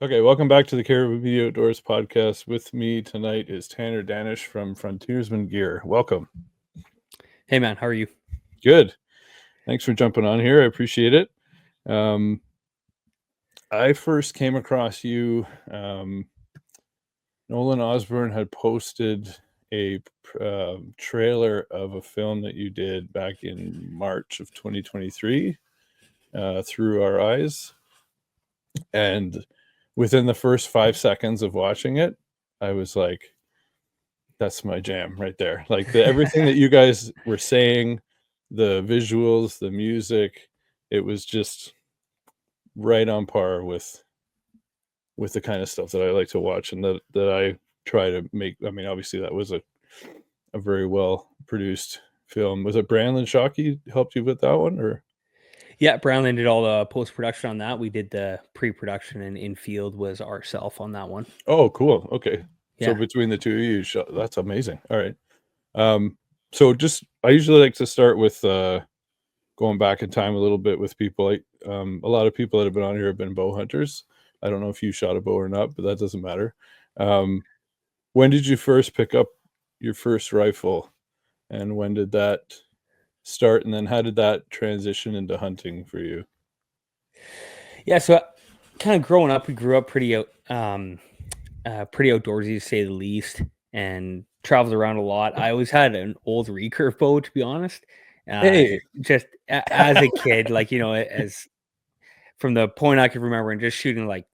Okay, welcome back to the Caribou Outdoors podcast. With me tonight is Tanner Dannish from Frontiersmen Gear. Welcome. Hey man, how are you? Good. Thanks for jumping on here. I appreciate it. I first came across you. Nolan Osborne had posted a trailer of a film that you did back in March of 2023, Through Our Eyes. And within the first 5 seconds of watching it, I was like, that's my jam right there. Like everything that you guys were saying, the visuals, the music, it was just right on par with the kind of stuff that I like to watch and that I try to make. I mean, obviously that was a very well produced film. Was it Brandon Shockey helped you with that one, or? Yeah, Brownland did all the post-production on that. We did the pre-production, and in-field was ourself on that one. Oh, cool. Okay. Yeah. So between the two of you, that's amazing. All right. So I usually like to start with going back in time a little bit with people. A lot of people that have been on here have been bow hunters. I don't know if you shot a bow or not, but that doesn't matter. When did you first pick up your first rifle, and when did that start? And then how did that transition into hunting for you? Yeah, so kind of growing up, we grew up pretty outdoorsy to say the least, and traveled around a lot. I always had an old recurve bow, to be honest. Hey, just as a kid, as from the point I could remember, and just shooting like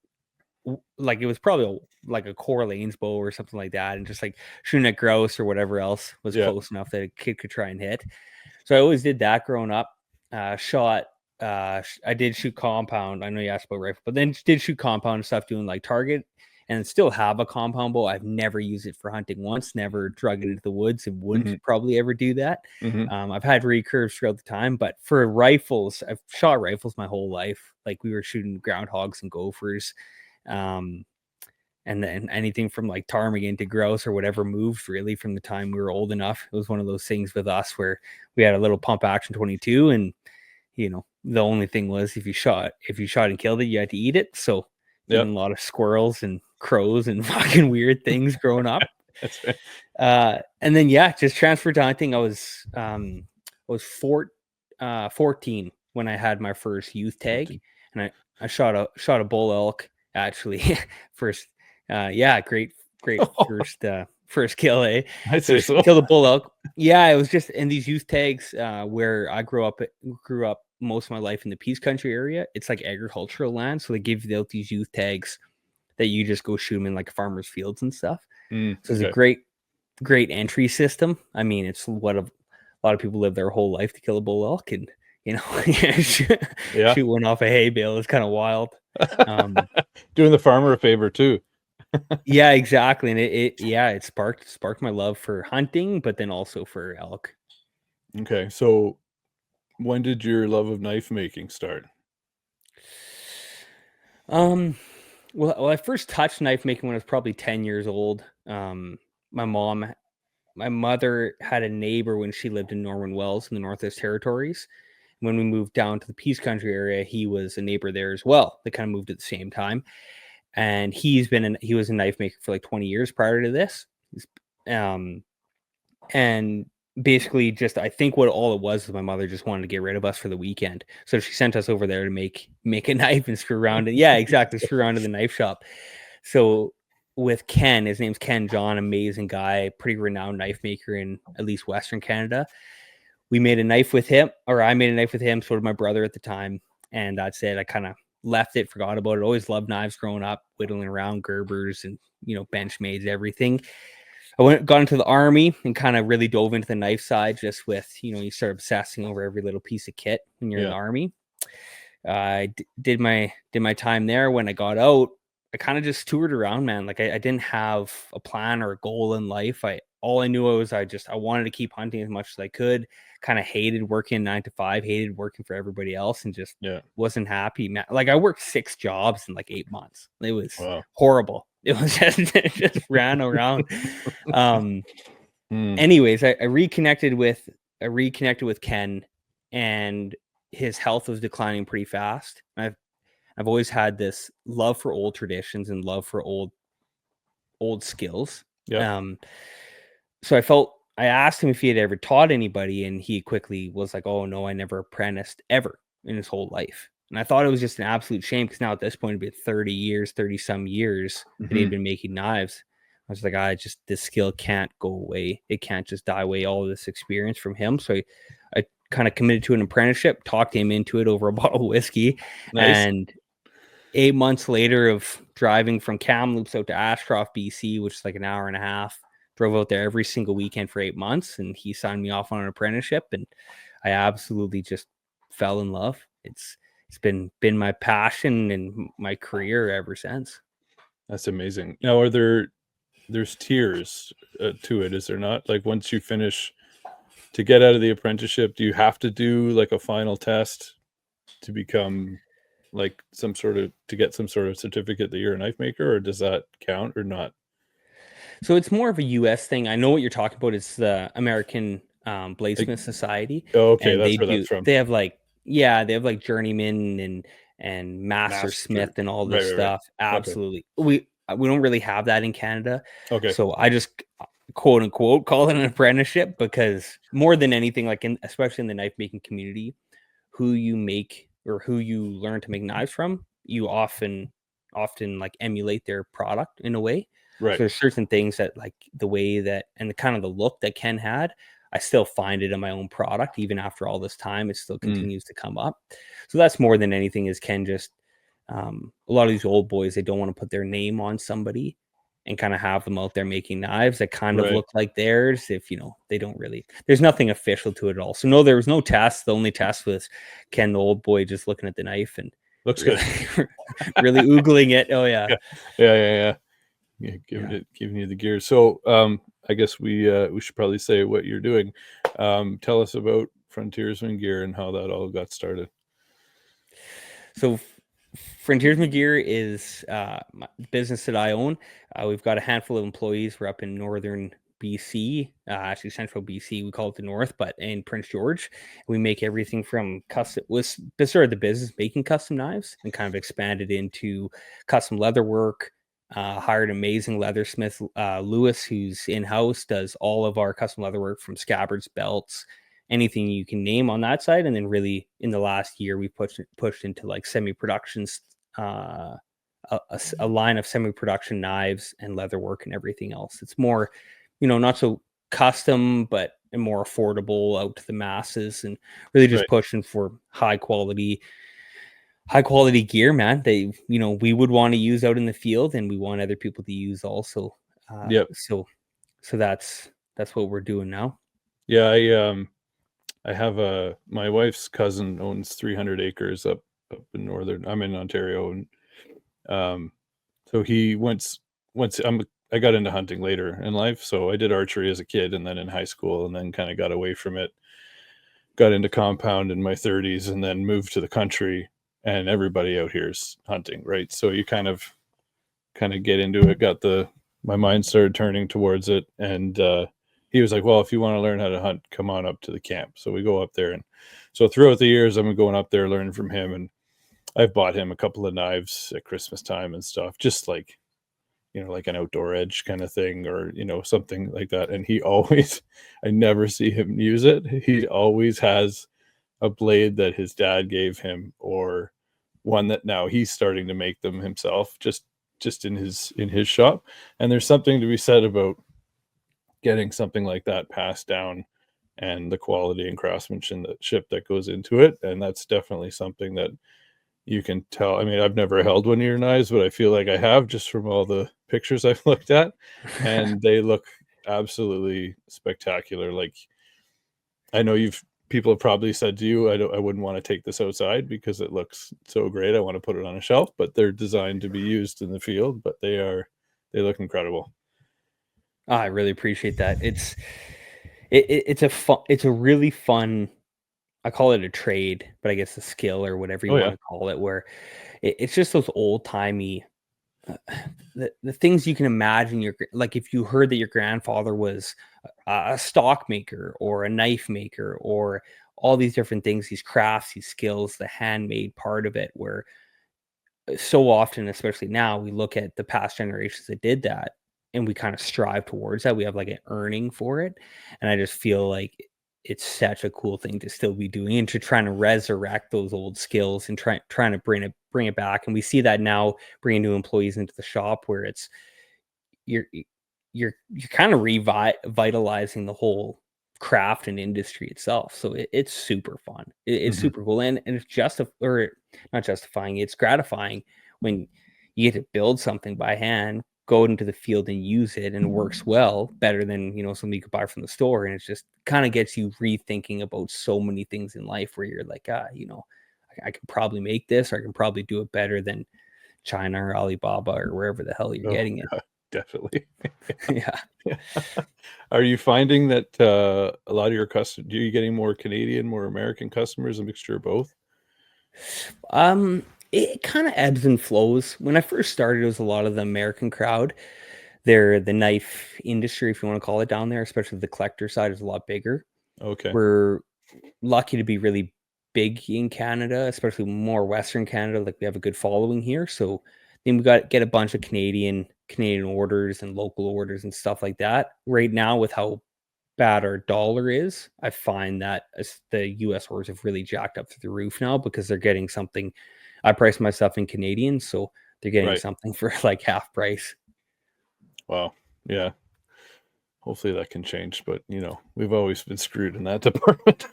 it was probably like a Core Lanes bow or something like that, and just like shooting at grouse or whatever else was close enough that a kid could try and hit. So I always did that growing up. I did shoot compound. I know you asked about rifle, but then did shoot compound and stuff, doing like target, and still have a compound bow. I've never used it for hunting once, never drug it into the woods, and wouldn't probably ever do that. I've had recurves throughout the time, but for rifles, I've shot rifles my whole life. Like we were shooting groundhogs and gophers. And then anything from like ptarmigan to grouse or whatever moved really from the time we were old enough. It was one of those things with us where we had a little pump action 22, and the only thing was if you shot and killed it, you had to eat it. So a lot of squirrels and crows and fucking weird things growing up. That's right. And then just transferred to hunting. I was 14 when I had my first youth tag, and I shot a bull elk actually first. Great first kill, eh? I'd say so. Kill the bull elk. Yeah, it was just in these youth tags where I grew up most of my life in the Peace Country area. It's like agricultural land, so they give you out these youth tags that you just go shoot them in like farmers' fields and stuff. So it's a great entry system. I mean, it's what a lot of people live their whole life to kill a bull elk, and shoot one off a hay bale is kind of wild. Doing the farmer a favor too. Yeah, exactly. And it sparked my love for hunting, but then also for elk. Okay, so when did your love of knife making start? Well, I first touched knife making when I was probably 10 years old. My mother had a neighbor when she lived in Norman Wells in the Northwest Territories. When we moved down to the Peace Country area, he was a neighbor there as well. They kind of moved at the same time. And he was a knife maker for like 20 years prior to this. And basically just, I think what all it was my mother just wanted to get rid of us for the weekend. So she sent us over there to make a knife and screw around. Yeah, exactly. Screw around to the knife shop. So with Ken, his name's Ken John, amazing guy, pretty renowned knife maker in at least Western Canada. We made a knife with him, or I made a knife with him, so did my brother at the time. And that's it. I kind of left it, forgot about it. Always loved knives growing up, whittling around Gerbers and, Benchmades, everything. I got into the Army and kind of really dove into the knife side just with, you start obsessing over every little piece of kit when you're in the Army. I did my time there. When I got out, I kind of just toured around, man. Like I didn't have a plan or a goal in life. All I knew was I wanted to keep hunting as much as I could. Kind of hated working 9 to 5, hated working for everybody else, and just wasn't happy, man. Like I worked 6 jobs in like 8 months. It was horrible. It was just ran around. Anyways, I reconnected with Ken, and his health was declining pretty fast. I've always had this love for old traditions and love for old skills. Yeah. So I asked him if he had ever taught anybody, and he quickly was like, "Oh no, I never apprenticed ever in his whole life." And I thought it was just an absolute shame, because now at this point it'd be 30 some years that he had been making knives. I was like, this skill can't go away. It can't just die away, all of this experience from him. So I kind of committed to an apprenticeship, talked him into it over a bottle of whiskey. Nice. And 8 months later of driving from Kamloops out to Ashcroft, BC, which is like an hour and a half, drove out there every single weekend for 8 months, and he signed me off on an apprenticeship, and I absolutely just fell in love. It's been my passion and my career ever since. That's amazing. Now, there's tiers to it, is there not? Like, once you finish, to get out of the apprenticeship, do you have to do like a final test to become like to get some sort of certificate that you're a knife maker, or does that count or not? So it's more of a US thing. I know what you're talking about. It's the American Bladesmith Society. Oh, okay, And that's where that's from. they have like journeyman and master smith and all this Right. stuff. Absolutely. We don't really have that in Canada. Okay. So I just quote unquote call it an apprenticeship, because more than anything, like especially in the knife making community, who you make or who you learn to make knives from, you often like emulate their product in a way. Right. So there's certain things that, like the way that and the kind of the look that Ken had, I still find it in my own product. Even after all this time, it still continues to come up. So that's more than anything, is Ken just a lot of these old boys, they don't want to put their name on somebody and kind of have them out there making knives that kind of look like theirs, if they don't really, there's nothing official to it at all. So no, there was no test. The only test was Ken, the old boy, just looking at the knife and looks really, good. really oogling it. Oh yeah. Yeah, giving you the gear. So I guess we should probably say what you're doing. Tell us about Frontiersmen Gear and how that all got started. So Frontiersmen Gear is my business that I own. We've got a handful of employees. We're up in northern BC, actually central BC. We call it the north, but in Prince George, we make everything from custom. Was started the business making custom knives and kind of expanded into custom leather work. Hired an amazing leathersmith, Lewis, who's in house, does all of our custom leather work, from scabbards, belts, anything you can name on that side. And then really in the last year, we pushed into like semi-productions, a line of semi-production knives and leather work and everything else. It's more, not so custom, but more affordable out to the masses, and really just pushing for high quality gear, man. They, we would want to use out in the field, and we want other people to use also. So that's what we're doing now. Yeah, I have my wife's cousin owns 300 acres up in northern. I'm in Ontario, and so he once I got into hunting later in life, so I did archery as a kid, and then in high school, and then kind of got away from it. Got into compound in my 30s, and then moved to the country, and everybody out here is hunting, right? So you kind of get into it. My mind started turning towards it, and he was like, well, if you want to learn how to hunt, come on up to the camp. So we go up there. And so throughout the years, I'm going up there, learning from him. And I've bought him a couple of knives at Christmas time and stuff, just like, like an outdoor edge kind of thing, or, something like that. And he always, I never see him use it. He always has a blade that his dad gave him, or one that now he's starting to make them himself, just in his shop. And there's something to be said about getting something like that passed down, and the quality and craftsmanship that goes into it. And that's definitely something that you can tell. I mean, I've never held one of your knives, but I feel like I have, just from all the pictures I've looked at, and they look absolutely spectacular. Like, I know people have probably said to you, I wouldn't want to take this outside because it looks so great. I want to put it on a shelf, but they're designed to be used in the field, but they look incredible. Oh, I really appreciate that. It's a really fun, I call it a trade, but I guess a skill or whatever you want to call it, where it's just those old timey, the things you can imagine. Like if you heard that your grandfather was a stock maker or a knife maker, or all these different things, these crafts, these skills, the handmade part of it, where so often, especially now, we look at the past generations that did that and we kind of strive towards that. We have like an earning for it. And I just feel like it's such a cool thing to still be doing and to trying to resurrect those old skills and trying to bring it back. And we see that now bringing new employees into the shop where it's you're you're kind of revitalizing the whole craft and industry itself. So it's super fun. It's super cool, and it's or not justifying. It's gratifying when you get to build something by hand, go into the field and use it, and it works well, better than something you could buy from the store. And it just kind of gets you rethinking about so many things in life where you're like, I can probably make this, or I can probably do it better than China or Alibaba or wherever the hell you're getting it. Definitely. Yeah. Are you finding that a lot of your customers, are you getting more Canadian, more American customers, a mixture of both? It kind of ebbs and flows. When I first started, it was a lot of the American crowd. They're the knife industry, if you want to call it, down there, especially the collector side, is a lot bigger. Okay. We're lucky to be really big in Canada, especially more Western Canada. Like, we have a good following here. So then we get a bunch of Canadian orders and local orders and stuff like that. Right now, with how bad our dollar is, I find that the US orders have really jacked up through the roof now because they're getting something. I price my stuff in Canadian, so they're getting something for like half price. Wow. Yeah. Hopefully that can change, but we've always been screwed in that department.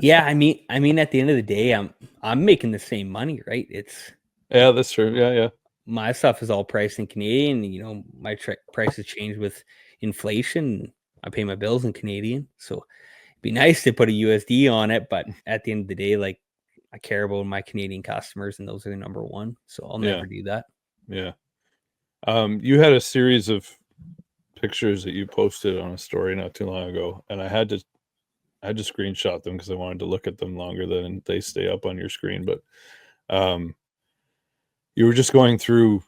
Yeah, I mean, at the end of the day, I'm making the same money, right? Yeah, that's true. Yeah. My stuff is all priced in Canadian. My prices change with inflation. I pay my bills in Canadian, so it'd be nice to put a USD on it. But at the end of the day, like, I care about my Canadian customers, and those are the number one. So I'll never do that. Yeah. You had a series of pictures that you posted on a story not too long ago, and I had to screenshot them because I wanted to look at them longer than they stay up on your screen. But you were just going through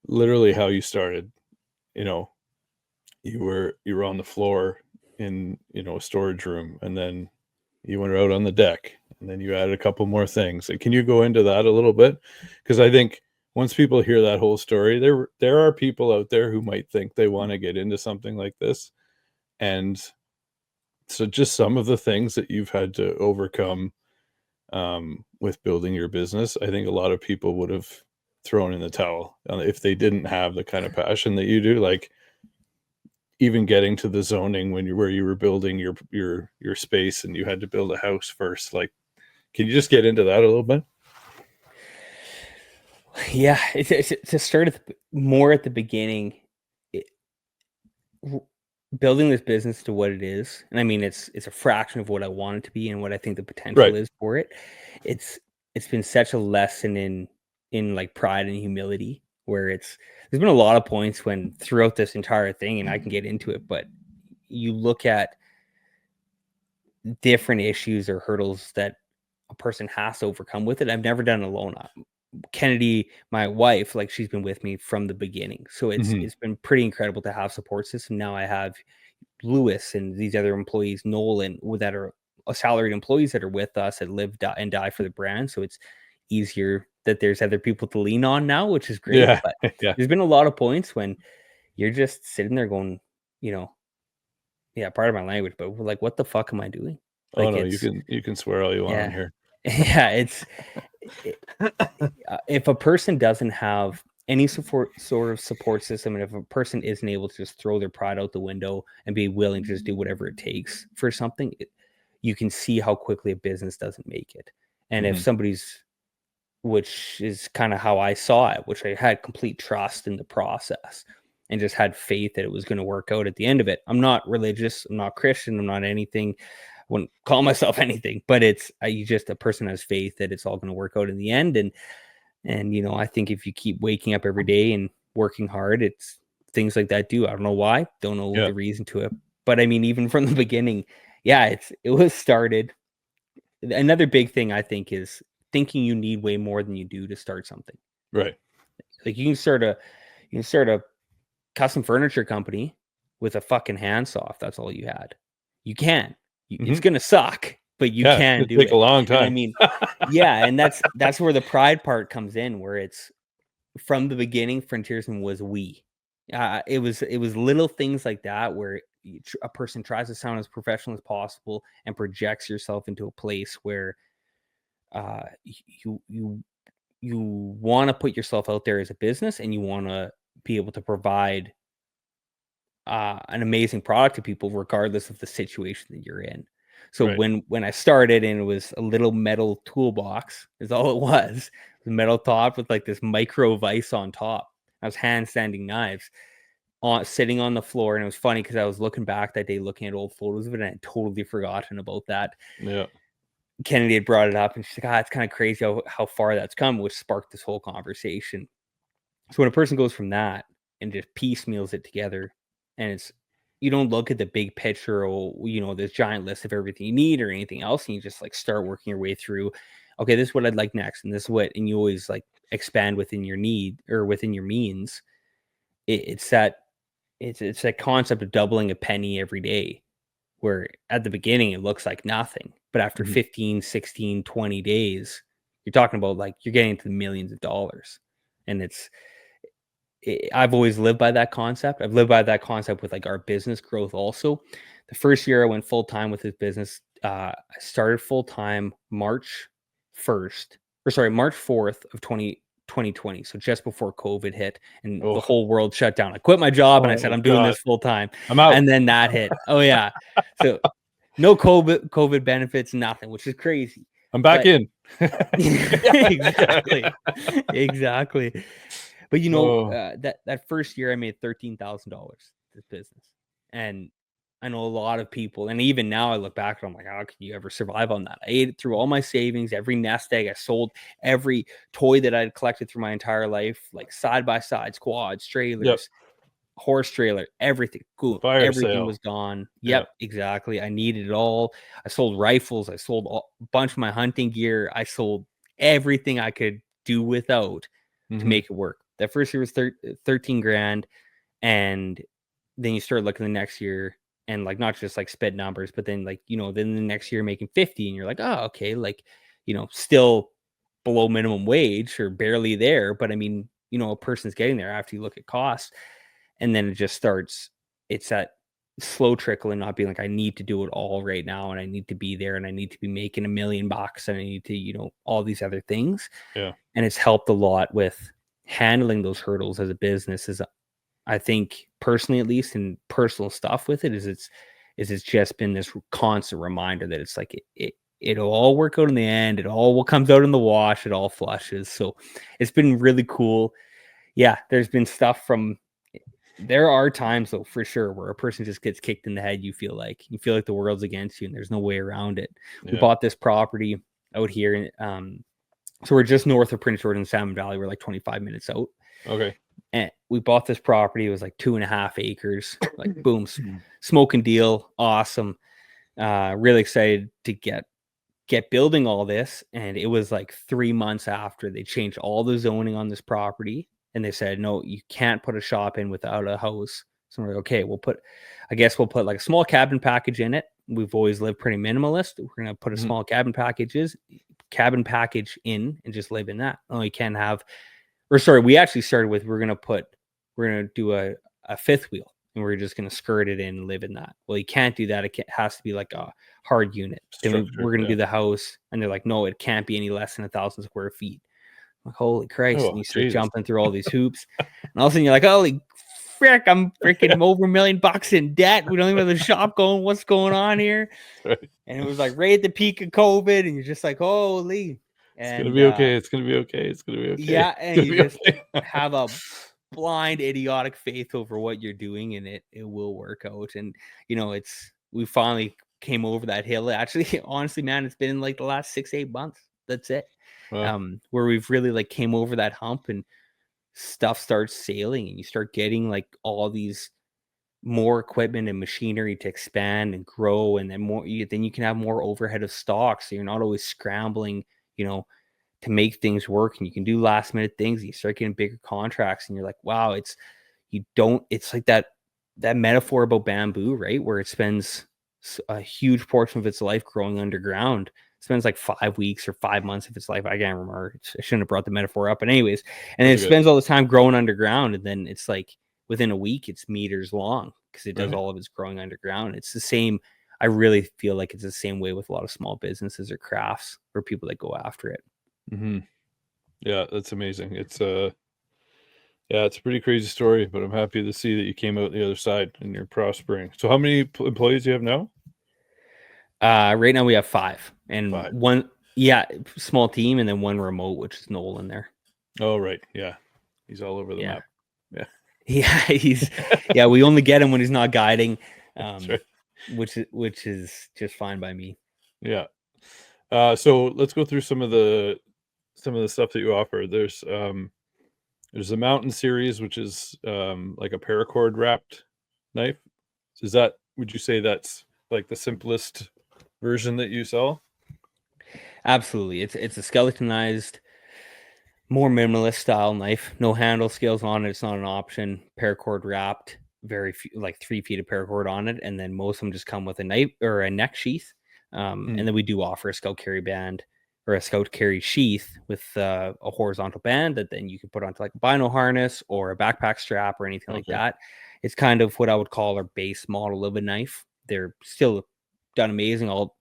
literally how you started. You were on the floor in a storage room, and then you went out on the deck, and then you added a couple more things. Can you go into that a little bit? Because I think once people hear that whole story, there are people out there who might think they want to get into something like this, and so just some of the things that you've had to overcome with building your business. I think a lot of people would have thrown in the towel if they didn't have the kind of passion that you do. Like, even getting to the zoning where you were building your space and you had to build a house first. Like, can you just get into that a little bit? Yeah, it's to start more at the beginning. Building this business to what it is, and I mean, it's a fraction of what I want it to be and what I think the potential is for it. It's been such a lesson in like pride and humility, where there's been a lot of points when throughout this entire thing, and I can get into it, but you look at different issues or hurdles that a person has to overcome with it. I've never done it alone. Kennedy, my wife, like, she's been with me from the beginning. So it's been pretty incredible to have support system. Now I have Lewis and these other employees, Nolan, that are salaried employees that are with us, that live and die for the brand. So it's easier that there's other people to lean on now, which is great. Yeah. But there's been a lot of points when you're just sitting there going, pardon my language, but we're like, what the fuck am I doing? Like, oh no, you can swear all you want on here. Yeah, if a person doesn't have any sort of support system, and if a person isn't able to just throw their pride out the window and be willing to just do whatever it takes for something, you can see how quickly a business doesn't make it. And if somebody's, which is kind of how I saw it, which I had complete trust in the process and just had faith that it was going to work out at the end of it. I'm not religious, I'm not Christian, I'm not anything. Wouldn't call myself anything, but you just, a person has faith that it's all going to work out in the end. And I think if you keep waking up every day and working hard, it's things like that do. I don't know why, don't know the reason to it, but I mean, even from the beginning, it was started. Another big thing I think is thinking you need way more than you do to start something. Right. Like, you can start a custom furniture company with a fucking handsaw if that's all you had. You can. It's going to suck, but you Yeah, can it'd do take it. a long And I time. mean, yeah, and that's where the pride part comes in, where it's from the beginning, Frontiersmen was we. It was little things like that where a person tries to sound as professional as possible and projects yourself into a place where you want to put yourself out there as a business, and you want to be able to provide an amazing product to people regardless of the situation that you're in. So Right. when I started, and it was a little metal toolbox is all it was, metal top with like this micro vise on top. I was hand sanding knives on sitting on the floor, and it was funny because I was looking back that day looking at old photos of it, and I had totally forgotten about that. Yeah. Kennedy had brought it up, and she's like, it's kind of crazy how far that's come, which sparked this whole conversation. So when a person goes from that and just piecemeals it together, and you don't look at the big picture or this giant list of everything you need or anything else, and you just like start working your way through, okay, this is what I'd like next, and this is what, and you always like expand within your need or within your means. It's that concept of doubling a penny every day, where at the beginning it looks like nothing, but after 15, 16, 20 days, you're talking about like you're getting into the millions of dollars. And I've always lived by that concept. I've lived by that concept with like our business growth also. The first year I went full time with this business, I started full time March 4th of 2020. So just before COVID hit and the whole world shut down. I quit my job and I said, I'm doing this full time. I'm out. And then that hit. Oh yeah. So no COVID benefits, nothing, which is crazy. I'm back in. Exactly. Exactly. But that first year I made $13,000 this business. And I know a lot of people, and even now I look back and I'm like, how can you ever survive on that? I ate it through all my savings, every nest egg I sold, every toy that I'd collected through my entire life, like side by sides, quads, trailers, horse trailer, everything. Cool. Fire Everything sale. was gone. Yep, exactly. I needed it all. I sold rifles. I sold a bunch of my hunting gear. I sold everything I could do without to make it work. That first year was 13 grand. And then you start looking the next year and like not just like sped numbers, but then like, then the next year making 50 and you're like, oh, okay. Like, still below minimum wage or barely there. But I mean, a person's getting there after you look at costs. And then it just starts, it's that slow trickle and not being like, I need to do it all right now. And I need to be there and I need to be making $1 million and I need to, all these other things. Yeah. And it's helped a lot with handling those hurdles as a business. Is I think personally, at least in personal stuff with it, is it's just been this constant reminder that it's like it'll all work out in the end. It all comes out in the wash. It all flushes. So it's been really cool. Yeah, there's been stuff there are times though, for sure, where a person just gets kicked in the head. You feel like the world's against you and there's no way around it. Yeah. We bought this property out here. So we're just north of Prince George and Salmon Valley. We're like 25 minutes out. Okay. And we bought this property. It was like 2.5 acres, like boom, smoking deal. Awesome. Really excited to get building all this. And it was like 3 months after they changed all the zoning on this property. And they said, no, you can't put a shop in without a house. So we're like, okay, we'll put like a small cabin package in it. We've always lived pretty minimalist. We're going to put a small cabin package in and just live in that. Oh, you can't have, we actually started with, we're going to do a fifth wheel and we're just going to skirt it in and live in that. Well, you can't do that. It has to be like a hard unit. Then we're going to do the house. And they're like, no, it can't be any less than 1,000 square feet. I'm like, holy Christ. And you start jumping through all these hoops. And all of a sudden you're like, holy frick, I'm freaking over $1 million in debt. We don't even have the shop going. What's going on here? Right. And it was like right at the peak of COVID. And you're just like, holy. It's going to be okay. It's going to be okay. It's going to be okay. Yeah. And you just have a blind, idiotic faith over what you're doing and it will work out. And, we finally came over that hill. Actually, honestly, man, it's been like the last 6-8 months. That's it. Wow. Where we've really like came over that hump and stuff starts sailing and you start getting like all these more equipment and machinery to expand and grow. And then then you can have more overhead of stock. So you're not always scrambling, to make things work, and you can do last minute things. You start getting bigger contracts and you're like, wow, it's like that metaphor about bamboo, right? Where it spends a huge portion of its life growing underground. It spends like 5 weeks or 5 months of its life. I can't remember. I shouldn't have brought the metaphor up. But anyways, and then it spends all the time growing underground, and then it's like within a week, it's meters long because it does all of its growing underground. It's the same. I really feel like it's the same way with a lot of small businesses or crafts or people that go after it. Mm-hmm. Yeah, that's amazing. It's it's a pretty crazy story, but I'm happy to see that you came out the other side and you're prospering. So how many employees do you have now? Right now we have 5 and 5. one, small team, and then one remote, which is Nolan there. Oh, right. Yeah. He's all over the map. Yeah. Yeah, we only get him when he's not guiding. That's right. Which is just fine by me. Yeah. So let's go through some of the stuff that you offer. There's the Mountain series, which is like a paracord wrapped knife. Would you say that's like the simplest version that you sell? Absolutely. It's a skeletonized, more minimalist style knife. No handle scales on it. It's not an option. Paracord wrapped, very few, like 3 feet of paracord on it, and then most of them just come with a knife or a neck sheath. And then we do offer a scout carry band or a scout carry sheath with a horizontal band that then you can put onto like a bino harness or a backpack strap or anything like that. It's kind of what I would call our base model of a knife. They're still done amazing, all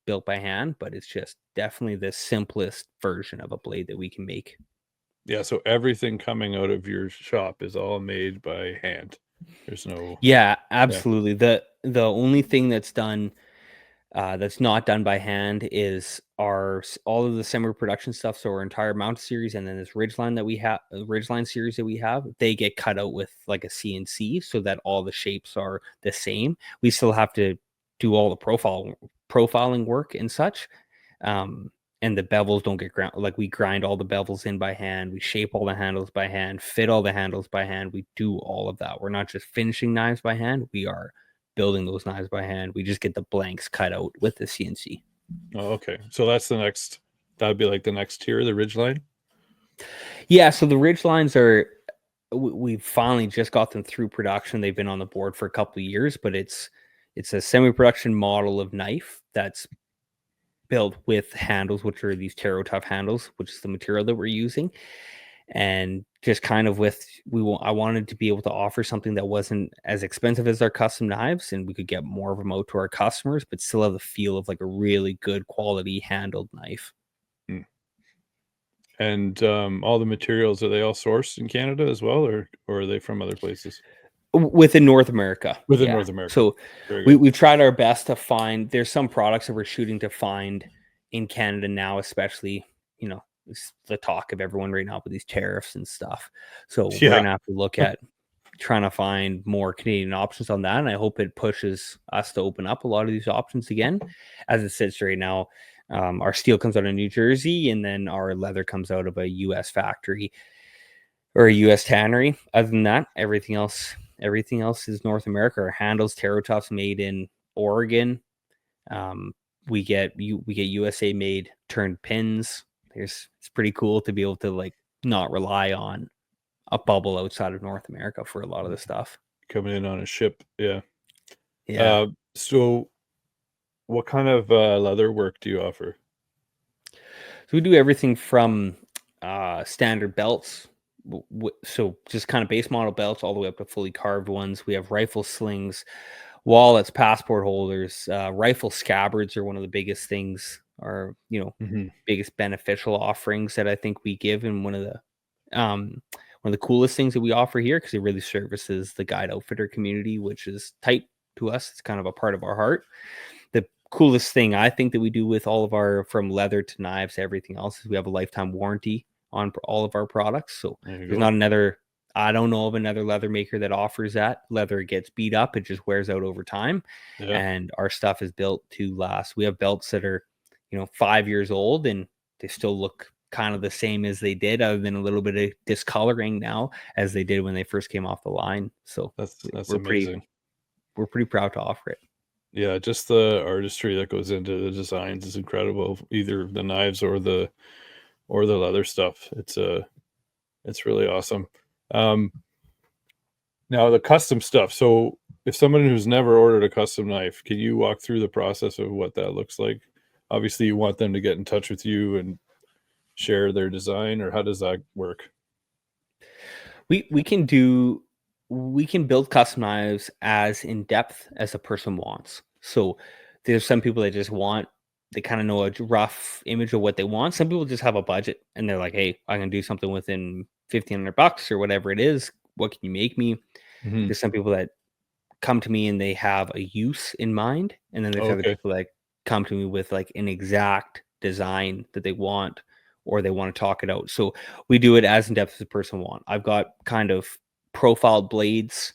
built by hand, but it's just definitely the simplest version of a blade that we can make. Yeah, so everything coming out of your shop is all made by hand. There's no absolutely. The only thing that's done that's not done by hand is all of the semi production stuff. So our entire mount series and then this Ridgeline that we have, Ridgeline series that we have, they get cut out with like a CNC so that all the shapes are the same. We still have to do all the profiling work and such. And the bevels don't get ground. Like we grind all the bevels in by hand. We shape all the handles by hand, fit all the handles by hand. We do all of that. We're not just finishing knives by hand. We are building those knives by hand. We just get the blanks cut out with the CNC. Oh, okay. So that's that would be like the next tier, the Ridgeline? Yeah, so the Ridgelines are, we finally just got them through production. They've been on the board for a couple of years, but it's a semi-production model of knife that's built with handles, which are these Taro Tough handles, which is the material that we're using. And just kind of I wanted to be able to offer something that wasn't as expensive as our custom knives, and we could get more of them out to our customers, but still have the feel of like a really good quality handled knife. And all the materials, are they all sourced in Canada as well, or are they from other places? Within North America. North America. So we've tried our best to find, there's some products that we're shooting to find in Canada now, especially, it's the talk of everyone right now with these tariffs and stuff. So we're going to have to look at trying to find more Canadian options on that. And I hope it pushes us to open up a lot of these options again. As it sits right now, our steel comes out of New Jersey, and then our leather comes out of a U.S. factory or a U.S. tannery. Other than that, everything else is North America. Our handles, Taro Toughs made in Oregon. We get USA made turned pins. It's pretty cool to be able to like not rely on a bubble outside of North America for a lot of the stuff coming in on a ship. Yeah. So what kind of leather work do you offer? So we do everything from standard belts, so just kind of base model belts, all the way up to fully carved ones. We have rifle slings, wallets, passport holders, rifle scabbards are one of the biggest things, or biggest beneficial offerings that I think we give, and one of the coolest things that we offer here, because it really services the guide outfitter community, which is tight to us. It's kind of a part of our heart. The coolest thing I think that we do with all of our, from leather to knives to everything else, is we have a lifetime warranty on all of our products. So there's not another, I don't know of another leather maker that offers that. Leather gets beat up, it just wears out over time. And our stuff is built to last. We have belts that are 5 years old and they still look kind of the same as they did, other than a little bit of discoloring now, as they did when they first came off the line. So that's amazing. We're pretty proud to offer it. Yeah, just the artistry that goes into the designs is incredible. Either the knives or the leather stuff. It's really awesome. Now the custom stuff. So if someone who's never ordered a custom knife, can you walk through the process of what that looks like? Obviously, you want them to get in touch with you and share their design, or how does that work? We can build custom knives as in depth as a person wants. So there's some people that just want, they kind of know a rough image of what they want. Some people just have a budget and they're like, hey, I can do something within $1,500 or whatever it is. What can you make me? Mm-hmm. There's some people that come to me and they have a use in mind, and then there's other Okay. people that come to me with like an exact design that they want, or they want to talk it out. So we do it as in depth as a person want. I've got kind of profiled blades,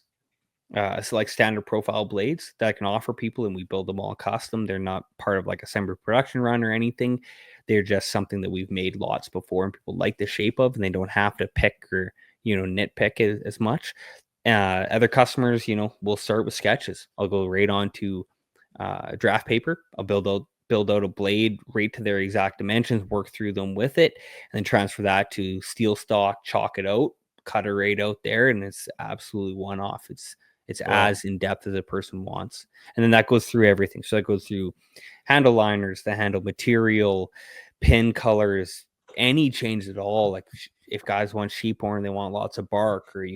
so like standard profile blades that I can offer people, and we build them all custom. They're not part of like a Sevr production run or anything. They're just something that we've made lots before and people like the shape of, and they don't have to pick or nitpick as much. Other customers, will start with sketches. I'll go right on to draft paper. I'll build out a blade right to their exact dimensions, work through them with it, and then transfer that to steel stock, chalk it out, cut it right out there, and it's absolutely one off. It's Wow. as in depth as a person wants, and then that goes through everything. So that goes through handle liners, the handle material, pin colors, any change at all. Like if guys want sheep horn, they want lots of bark, or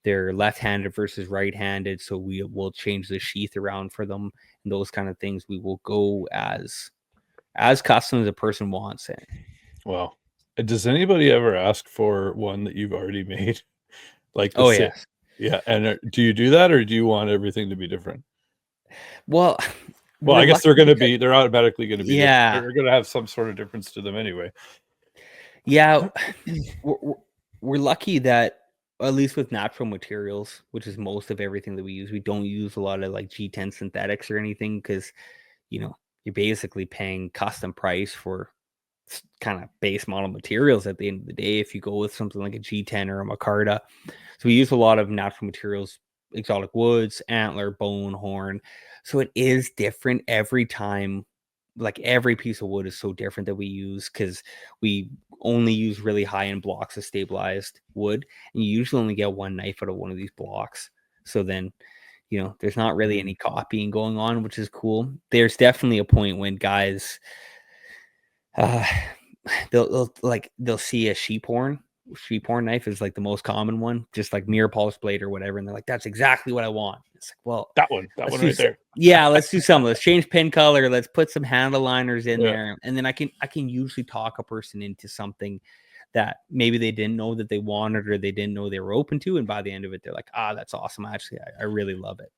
they're left-handed versus right-handed, so we will change the sheath around for them and those kind of things. We will go as custom as a person wants it. Wow. Does anybody ever ask for one that you've already made? Like the Oh same? yes. Yeah. And do you do that, or do you want everything to be different? Well, Well, we're I guess lucky because they're automatically going to be different. yeah, They're going to have some sort of difference to them anyway. yeah, we're lucky that at least with natural materials, which is most of everything that we use, we don't use a lot of like G10 synthetics or anything, because you're basically paying custom price for kind of base model materials at the end of the day if you go with something like a G10 or a Micarta. So we use a lot of natural materials, exotic woods, antler, bone, horn. So it is different every time. Like every piece of wood is so different that we use, because we only use really high end blocks of stabilized wood, and you usually only get one knife out of one of these blocks. So then there's not really any copying going on, which is cool. There's definitely a point when guys uh they'll see a sheep horn knife is like the most common one, just like mirror polished blade or whatever, and they're like, that's exactly what I want. It's like, well, That one let's do right there. yeah, let's do something. Let's change pin color, let's put some handle liners in Yeah. there, and then I can usually talk a person into something that maybe they didn't know that they wanted, or they didn't know they were open to, and by the end of it they're like, that's awesome. Actually, I really love it.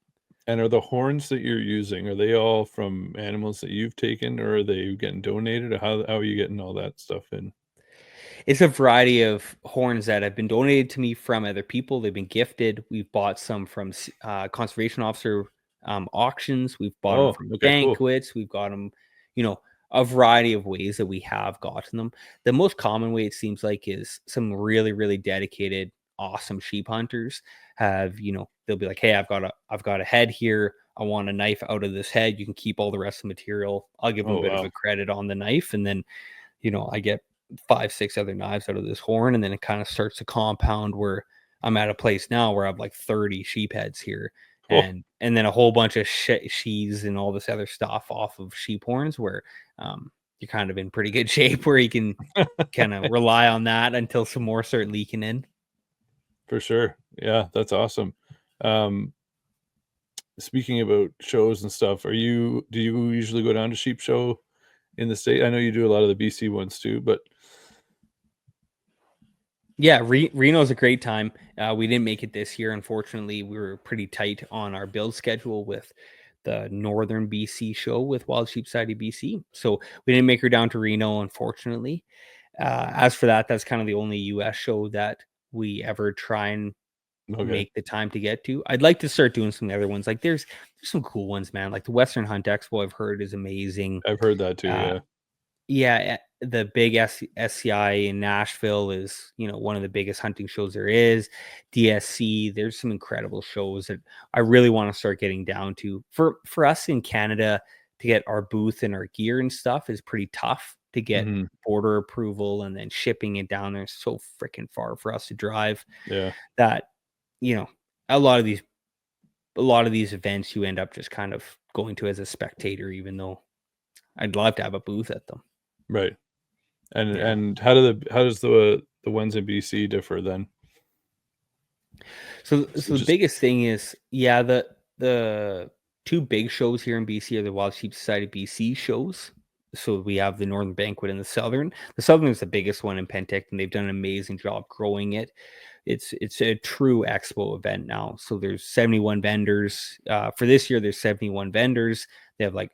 And are the horns that you're using, are they all from animals that you've taken, or are they getting donated? Or how are you getting all that stuff in? It's a variety of horns that have been donated to me from other people. They've been gifted. We've bought some from conservation officer auctions. We've bought them Oh, from okay, cool. banquets. We've got them, a variety of ways that we have gotten them. The most common way, it seems like, is some really, really dedicated, awesome sheep hunters have, they'll be like, hey, I've got a head here. I want a knife out of this head. You can keep all the rest of the material. I'll give them Oh, a bit of wow. a credit on the knife, and then I get 5, 6 other knives out of this horn, and then it kind of starts to compound where I'm at a place now where I have like 30 sheep heads here, Cool. and then a whole bunch of sheaths and all this other stuff off of sheep horns, where you're kind of in pretty good shape where you can kind of rely on that until some more start leaking in. For sure. Yeah, that's awesome. Um, Speaking about shows and stuff, do you usually go down to sheep show in the state? I know you do a lot of the BC ones too, but Yeah, Reno's a great time. We didn't make it this year, unfortunately. We were pretty tight on our build schedule with the Northern BC show with Wild Sheep Society BC, so we didn't make her down to Reno, unfortunately. As for that, that's kind of the only US show that we ever try and okay. make the time to get to. I'd like to start doing some other ones. Like there's some cool ones, man. Like the Western Hunt Expo, I've heard, is amazing. I've heard that too, Uh, yeah. yeah, the big SCI in Nashville is, one of the biggest hunting shows there is. DSC, there's some incredible shows that I really want to start getting down to. For us in Canada to get our booth and our gear and stuff is pretty tough to get Mhm. border approval, and then shipping it down there is so freaking far for us to drive Yeah. that, a lot of these a lot of these events you end up just kind of going to as a spectator, even though I'd love to have a booth at them. Right. And Yeah. how does the ones in BC differ then? So So the just biggest thing is, yeah, the two big shows here in BC are the Wild Sheep Society BC shows. So we have the Northern Banquet and the Southern. The Southern is the biggest one in Penticton. They've done an amazing job growing it. It's a true expo event now. So there's 71 vendors. For this year, there's 71 vendors. They have like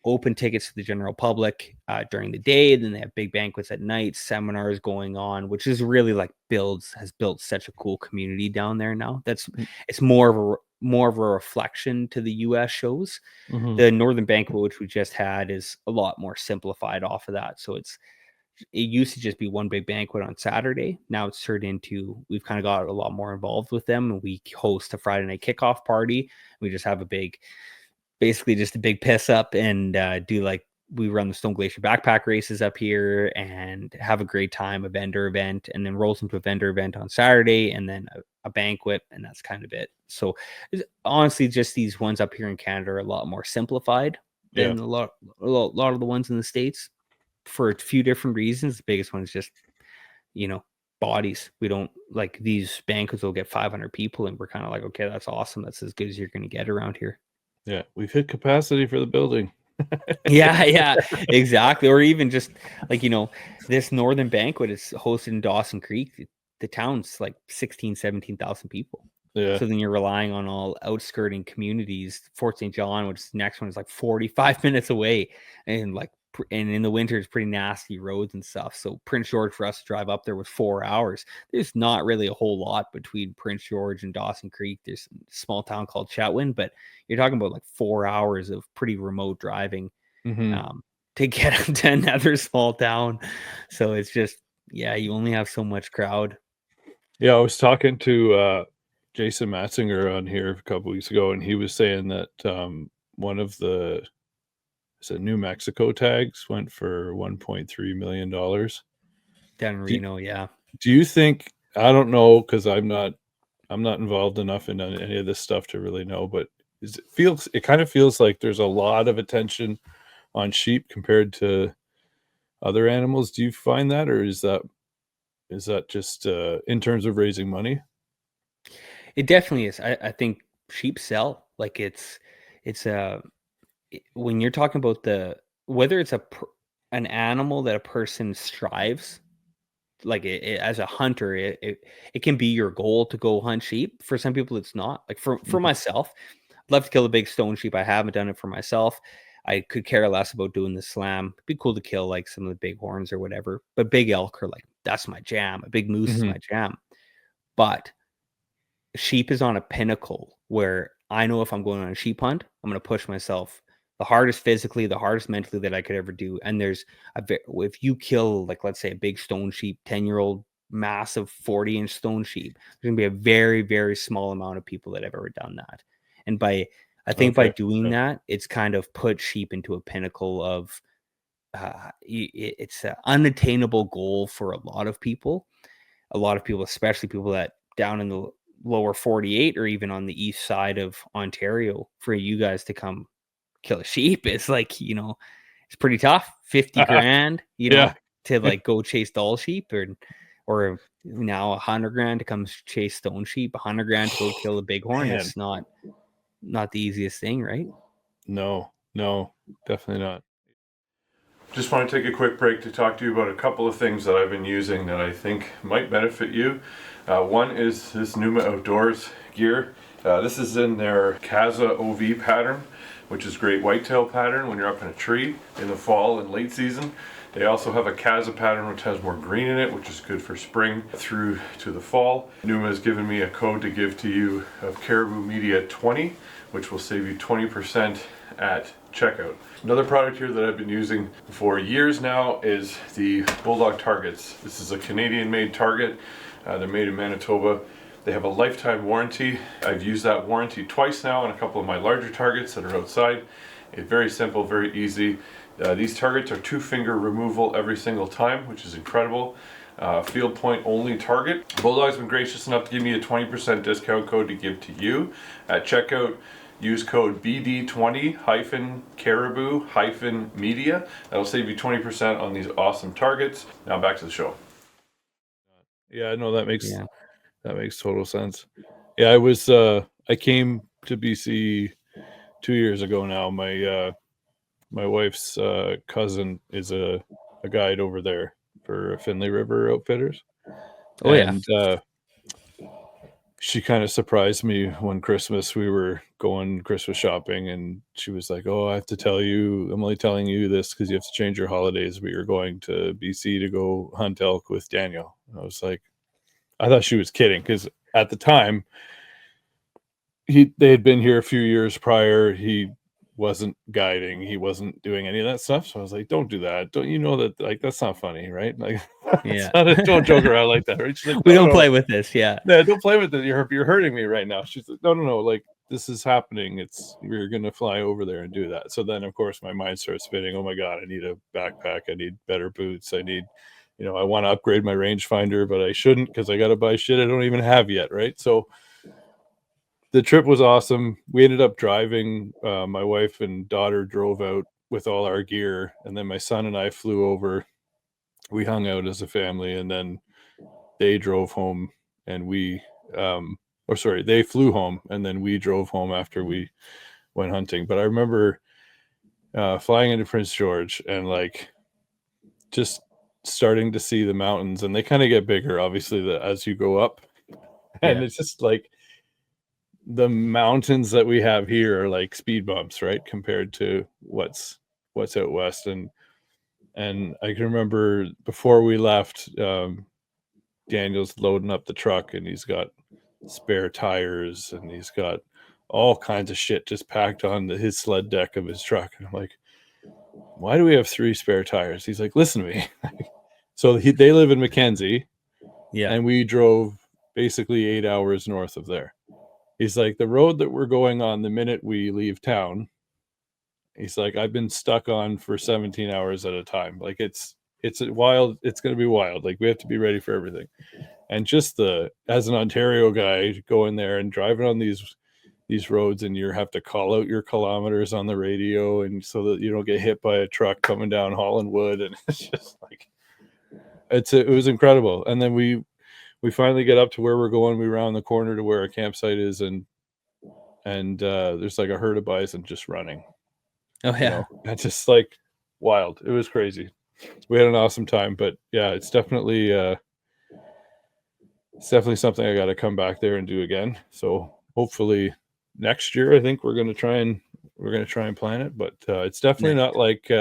open tickets to the general public during the day. Then they have big banquets at night, seminars going on, which is really like has built such a cool community down there now. It's more of a reflection to the US shows. Mhm. The Northern Banquet, which we just had, is a lot more simplified off of that. So it used to just be one big banquet on Saturday. Now it's turned into, we've kind of got a lot more involved with them, and we host a Friday night kickoff party. We just have basically just a big piss up and do like, we run the Stone Glacier backpack races up here and have a great time, a vendor event, and then rolls into a vendor event on Saturday, and then a banquet, and that's kind of it. So honestly, just these ones up here in Canada are a lot more simplified Yeah. than a lot of the ones in the States for a few different reasons. The biggest one is just, bodies. We don't like, these banquets will get 500 people, and we're kind of like, okay, that's awesome. That's as good as you're going to get around here. Yeah. We've hit capacity for the building. Yeah, exactly. Or even just like, this Northern Banquet is hosted in Dawson Creek. The town's like 16,000-17,000 people. Yeah. So then you're relying on all outskirting communities. Fort St. John, which is the next one, is like 45 minutes away. And and in the winter, it's pretty nasty roads and stuff. So Prince George, for us to drive up there, was 4 hours. There's not really a whole lot between Prince George and Dawson Creek. There's a small town called Chetwynd, but you're talking about like 4 hours of pretty remote driving Mhm. to get to another small town. So it's just, yeah, you only have so much crowd. Yeah, I was talking to Jason Matzinger on here a couple weeks ago, and he was saying that one of the New Mexico tags went for $1.3 million. Down in Do, Reno, yeah. do you think, I don't know, because I'm not involved enough in any of this stuff to really know, but it kind of feels like there's a lot of attention on sheep compared to other animals. Do you find that, or is that just in terms of raising money? It definitely is. I think sheep sell. Like it's when you're talking about whether it's an animal that a person strives, like as a hunter, it can be your goal to go hunt sheep. For some people, it's not. Like for Mhm. myself, I'd love to kill a big stone sheep. I haven't done it for myself. I could care less about doing the slam. It'd be cool to kill like some of the big horns or whatever. But big elk are like, that's my jam. A big moose is Mhm. my jam. But sheep is on a pinnacle where I know if I'm going on a sheep hunt, I'm going to push myself the hardest physically, the hardest mentally that I could ever do. And if you kill, like, let's say a big stone sheep, 10-year-old, massive 40-inch stone sheep, there's going to be a very, very small amount of people that have ever done that. And I think by Okay. doing Yeah. that, it's kind of put sheep into a pinnacle of, it's an unattainable goal for a lot of people. A lot of people, especially people that down in the lower 48 or even on the east side of Ontario, for you guys to come kill a sheep, it's like, it's pretty tough. 50 grand, Yeah. to like go chase doll sheep, or now 100 grand to come chase stone sheep, 100 grand to go kill a bighorn. Man, It's not the easiest thing, right? no, no, definitely not. Just want to take a quick break to talk to you about a couple of things that I've been using that I think might benefit you. One is this Numa Outdoors gear. This is in their Kaza OV pattern, which is great whitetail pattern when you're up in a tree in the fall and late season. They also have a Kaza pattern which has more green in it, which is good for spring through to the fall. Numa has given me a code to give to you of Caribou Media 20, which will save you 20% at checkout. Another product here that I've been using for years now is the Bulldog targets. This is a Canadian made target. They're made in Manitoba. They have a lifetime warranty. I've used that warranty twice now on a couple of my larger targets that are outside. It's very simple, very easy. These targets are 2-finger removal every single time, which is incredible. Field point only target. Bulldog's been gracious enough to give me a 20% discount code to give to you. At checkout, use code BD20-Caribou-Media. That'll save you 20% on these awesome targets. Now back to the show. Yeah, no, that makes total sense. Yeah, I came to BC 2 years ago now. My wife's cousin is a guide over there for Finley River Outfitters. Oh, and she kind of surprised me one Christmas. We were going Christmas shopping, and she was like, "Oh, I have to tell you, I'm only telling you this because you have to change your holidays. But you're going to BC to go hunt elk with Daniel." And I was like, I thought she was kidding because at the time they had been here a few years prior. He wasn't guiding, he wasn't doing any of that stuff. So I was like, "Don't do that. Don't you know that like that's not funny, right? Like, don't joke around like that, right?" She's like, "We don't play with this." Yeah, don't play with it. You're hurting me right now. She's like, no. Like, this is happening. We're gonna fly over there and do that. So then, of course, my mind starts spinning. Oh my god, I need a backpack. I need better boots. I need, I want to upgrade my rangefinder, but I shouldn't because I got to buy shit I don't even have yet, right? So the trip was awesome. We ended up driving. My wife and daughter drove out with all our gear, and then my son and I flew over. We hung out as a family, and then they drove home, and they flew home, and then we drove home after we went hunting. But I remember flying into Prince George and like just starting to see the mountains, and they kind of get bigger, obviously, as you go up, and it's just like the mountains that we have here are like speed bumps, right, compared to what's out west. And I can remember before we left, Daniel's loading up the truck, and he's got spare tires, and he's got all kinds of shit just packed on his sled deck of his truck. And I'm like, "Why do we have 3 spare tires?" He's like, "Listen to me." So they live in Mackenzie, and we drove basically 8 hours north of there. He's like, "The road that we're going on the minute we leave town," he's like, "I've been stuck on for 17 hours at a time. Like it's wild. It's going to be wild. Like we have to be ready for everything." And just as an Ontario guy going there and driving on these roads, and you have to call out your kilometers on the radio, and so that you don't get hit by a truck coming down hauling wood. And it's just like, it was incredible. And then we finally get up to where we're going. We round the corner to where our campsite is, and there's like a herd of bison just running. Oh yeah. It's just like wild. It was crazy. We had an awesome time. But yeah, it's definitely something I got to come back there and do again. So hopefully next year, I think we're going to try and plan it. But it's definitely not like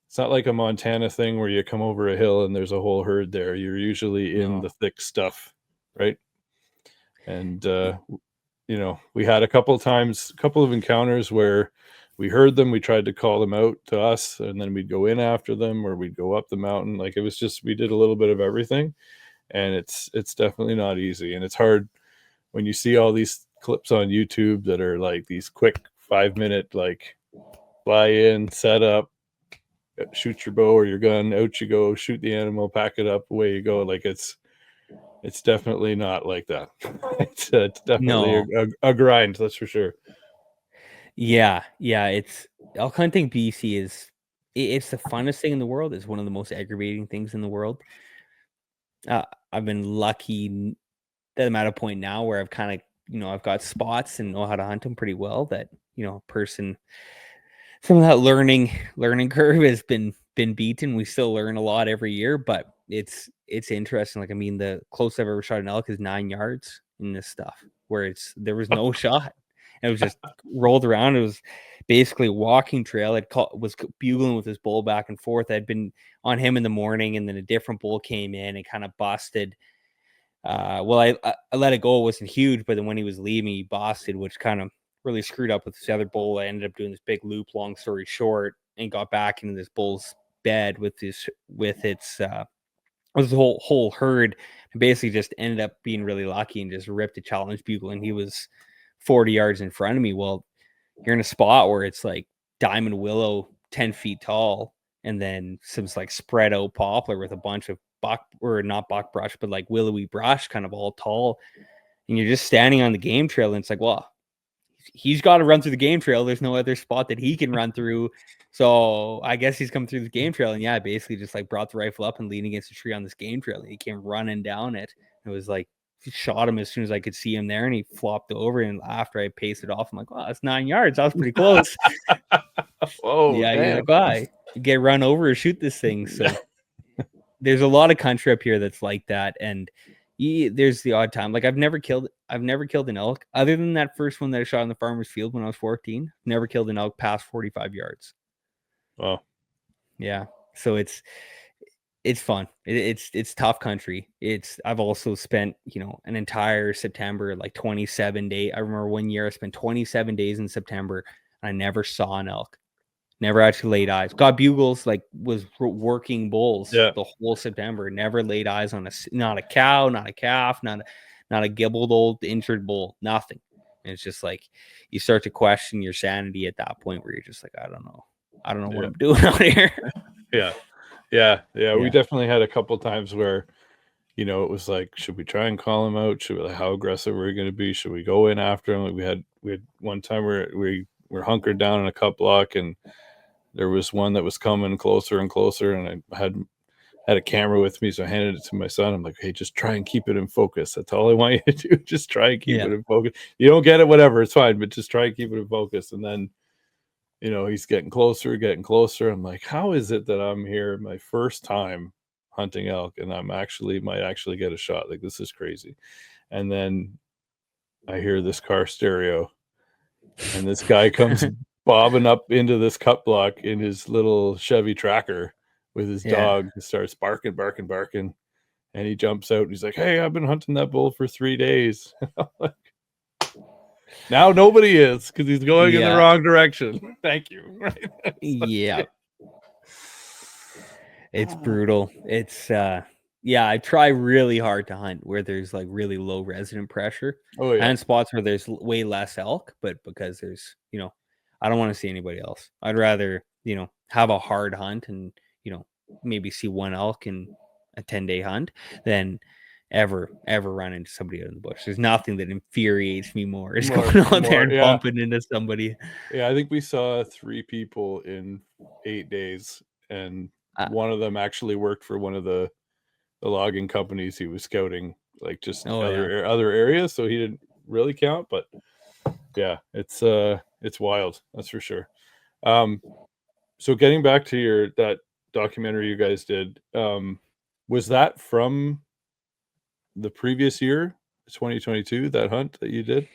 it's not like a Montana thing where you come over a hill and there's a whole herd there. You're usually in the thick stuff, right? And we had a couple of encounters where we heard them, we tried to call them out to us, and then we'd go in after them, or we'd go up the mountain. Like it was just, we did a little bit of everything. And it's definitely not easy, and it's hard when you see all these clips on YouTube that are like these quick 5-minute, like fly in, set up, shoot your bow or your gun, out you go, shoot the animal, pack it up, away you go. Like it's definitely not like that. It's definitely a grind, that's for sure. Yeah, it's elk hunting. BC it's the funnest thing in the world. It's one of the most aggravating things in the world. I've been lucky that I'm at a point now where I've kind of, I've got spots and know how to hunt them pretty well. That some of that learning curve has been beaten. We still learn a lot every year, but it's interesting. Like, I mean, the closest I've ever shot an elk is 9 yards in this stuff, where there was no shot. It was just rolled around. It was basically a walking trail. Was bugling with his bull back and forth. I'd been on him in the morning, and then a different bull came in and kind of busted. I let it go. It wasn't huge, but then when he was leaving, he busted, which kind of really screwed up with this other bull. I ended up doing this big loop, long story short, and got back into this bull's bed with its whole herd, and basically just ended up being really lucky and just ripped a challenge bugle, and he was 40 yards in front of me. Well, you're in a spot where it's like diamond willow 10 feet tall, and then some like spread out poplar with a bunch of not buckbrush, but like willowy brush, kind of all tall. And you're just standing on the game trail, and it's like, well, he's got to run through the game trail. There's no other spot that he can run through. So I guess he's come through the game trail. And yeah, I basically just like brought the rifle up and leaned against a tree on this game trail. And he came running down it. It was like, shot him as soon as I could see him there, and he flopped over. And after I paced it off, I'm like, wow, that's 9 yards. That was pretty close. Whoa, yeah, damn. you're like, wow, you get run over or shoot this thing. So there's a lot of country up here that's like that. And there's the odd time. Like I've never killed an elk other than that first one that I shot in the farmer's field when I was 14. Never killed an elk past 45 yards. Wow. Yeah. So it's fun. It's tough country. I've also spent, an entire September, like 27 days. I remember one year I spent 27 days in September and I never saw an elk. Never actually laid eyes. Got bugles, like was working bulls the whole September. Never laid eyes on not a cow, not a calf, not a gibbled old injured bull. Nothing. And it's just like you start to question your sanity at that point where you're just like, I don't know what I'm doing out here. Yeah. We definitely had a couple times where, it was like, should we try and call him out? How aggressive are we going to be? Should we go in after him? Like we had one time where we were hunkered down in a cut block, and there was one that was coming closer and closer, and I had a camera with me, so I handed it to my son. I'm like, hey, just try and keep it in focus. That's all I want you to do. Just try and keep it in focus. You don't get it, whatever, it's fine, but just try and keep it in focus. And then, he's getting closer. I'm like, how is it that I'm here my first time hunting elk and might actually get a shot? Like, this is crazy. And then I hear this car stereo, and this guy comes bobbing up into this cut block in his little Chevy Tracker with his dog, and starts barking, and he jumps out and he's like, hey, I've been hunting that bull for 3 days. Now nobody is, because he's going in the wrong direction. Thank you. Yeah. It's brutal. It's I try really hard to hunt where there's like really low resident pressure. And spots where there's way less elk, but because there's, I don't want to see anybody else. I'd rather, have a hard hunt and, maybe see one elk in a 10-day hunt than ever run into somebody out in the bush. There's nothing that infuriates me more is going out there and bumping into somebody. Yeah, I think we saw 3 people in 8 days, and one of them actually worked for one of the logging companies he was scouting, like just other areas, so he didn't really count. But yeah, it's wild, that's for sure. So getting back to that documentary you guys did, was that from the previous year, 2022, that hunt that you did?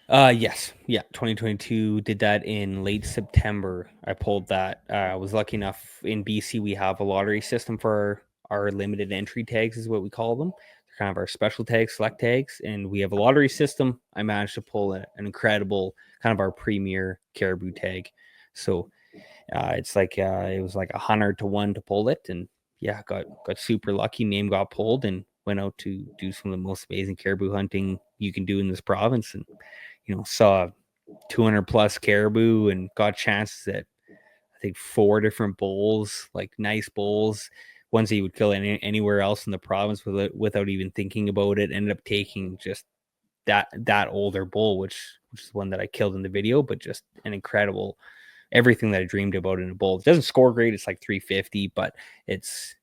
Yes. Yeah. 2022, did that in late September. I pulled that. I was lucky enough in BC, we have a lottery system for our limited entry tags is what we call them. They're kind of our special tags, select tags. And we have a lottery system. I managed to pull an incredible kind of our premier caribou tag. So it's like, it was like 100 to 1 to pull it. And yeah, got super lucky. Name got pulled and went out to do some of the most amazing caribou hunting you can do in this province. And, saw 200 plus caribou and got chances at, I think, 4 different bulls, like nice bulls, ones that you would kill anywhere else in the province without even thinking about it. Ended up taking just that older bull, which is the one that I killed in the video, but just an incredible, everything that I dreamed about in a bull. It doesn't score great. It's like 350, but it's,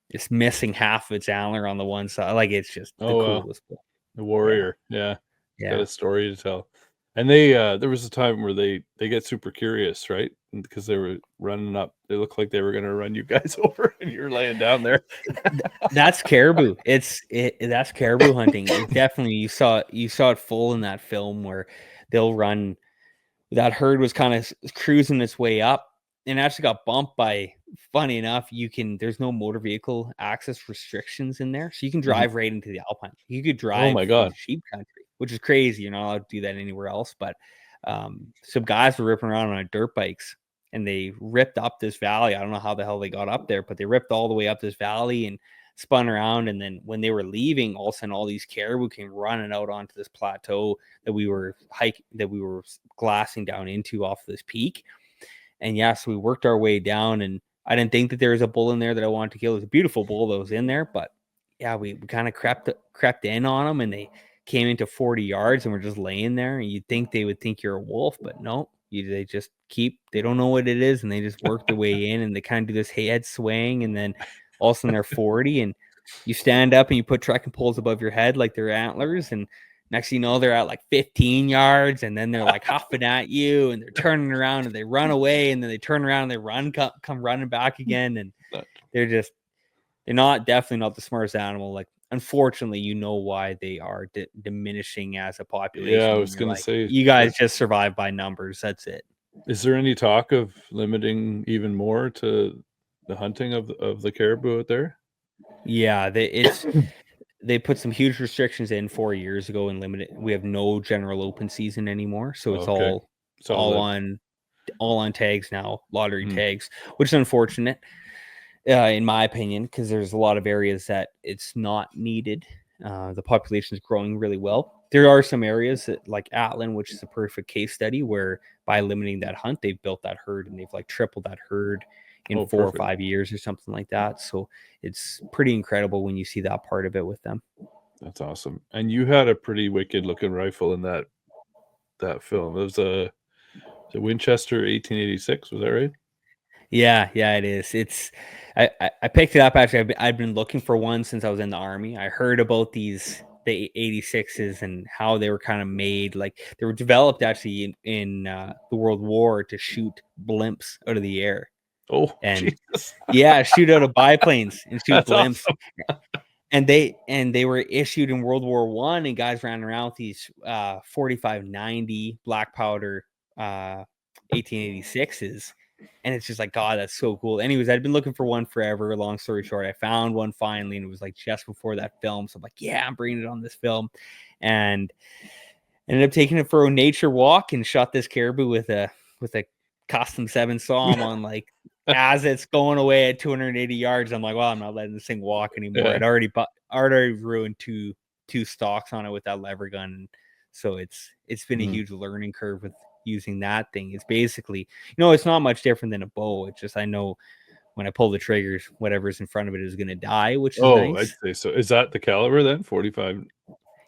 it's missing half of its antler on the one side. Like, it's just the coolest bull. The warrior. Yeah. Got a story to tell. And they there was a time where they get super curious, right? Because they were running up. They looked like they were going to run you guys over, and you're laying down there. That's caribou. That's caribou hunting. Definitely, you saw it full in that film where they'll run. That herd was kind of cruising its way up and actually got bumped by, funny enough, there's no motor vehicle access restrictions in there. So you can drive right into the Alpine. You could drive through sheep country, which is crazy. You're not allowed to do that anywhere else. But some guys were ripping around on dirt bikes and they ripped up this valley. I don't know how the hell they got up there, but they ripped all the way up this valley and spun around. And then when they were leaving, all of a sudden all these caribou came running out onto this plateau that we were glassing down into off this peak. And yeah, so we worked our way down, and I didn't think that there was a bull in there that I wanted to kill. It was a beautiful bull that was in there, but yeah, we kind of crept in on them, and they came into 40 yards and were just laying there. And you'd think they would think you're a wolf, but no, they just they don't know what it is, and they just work their way in, and they kind of do this head swing, and then all of a sudden they're 40, and you stand up and you put trekking poles above your head like they're antlers, and next thing you know, they're at like 15 yards, and then they're like huffing at you, and they're turning around, and they run away, and then they turn around and they come running back again, and they're definitely not the smartest animal. Like, unfortunately, you know why they are diminishing as a population. Yeah, I was gonna say, you guys just survive by numbers. That's it. Is there any talk of limiting even more to the hunting of the caribou out there? Yeah, they put some huge restrictions in 4 years ago and limited. We have no general open season anymore, so it's Okay. all on tags now, lottery Mm. tags, which is unfortunate, in my opinion, because there's a lot of areas that it's not needed. The population is growing really well. There are some areas that, like Atlan, which is a perfect case study, where by limiting that hunt, they've built that herd and they've like tripled that herd in 4 or 5 years or something like that. So it's pretty incredible when you see that part of it with them. That's awesome. And you had a pretty wicked looking rifle in that film. It was a Winchester 1886. Was that right? Yeah, it is. I picked it up actually. I've been looking for one since I was in the Army. I heard about the 86s and how they were kind of made. Like, they were developed actually in the World War to shoot blimps out of the air. Oh, and Jesus. Yeah, shoot out of biplanes and shoot That's blimps. awesome. And they were issued in World War I, and guys ran around with these 4590 black powder 1886s. And it's just like, God, that's so cool. Anyways, I'd been looking for one forever. Long story short, I found one finally, and it was like just before that film. So I'm like, yeah, I'm bringing it on this film. And ended up taking it for a nature walk and shot this caribou with a custom 7 SAUM on, like, as it's going away at 280 yards. I'm like, well, I'm not letting this thing walk anymore. Yeah. I'd already ruined two stocks on it with that lever gun. So it's been a huge learning curve with using that thing. It's basically, it's not much different than a bow. It's just, I know when I pull the triggers, whatever's in front of it is going to die, which is nice. I'd say so. Is that the caliber then? 45?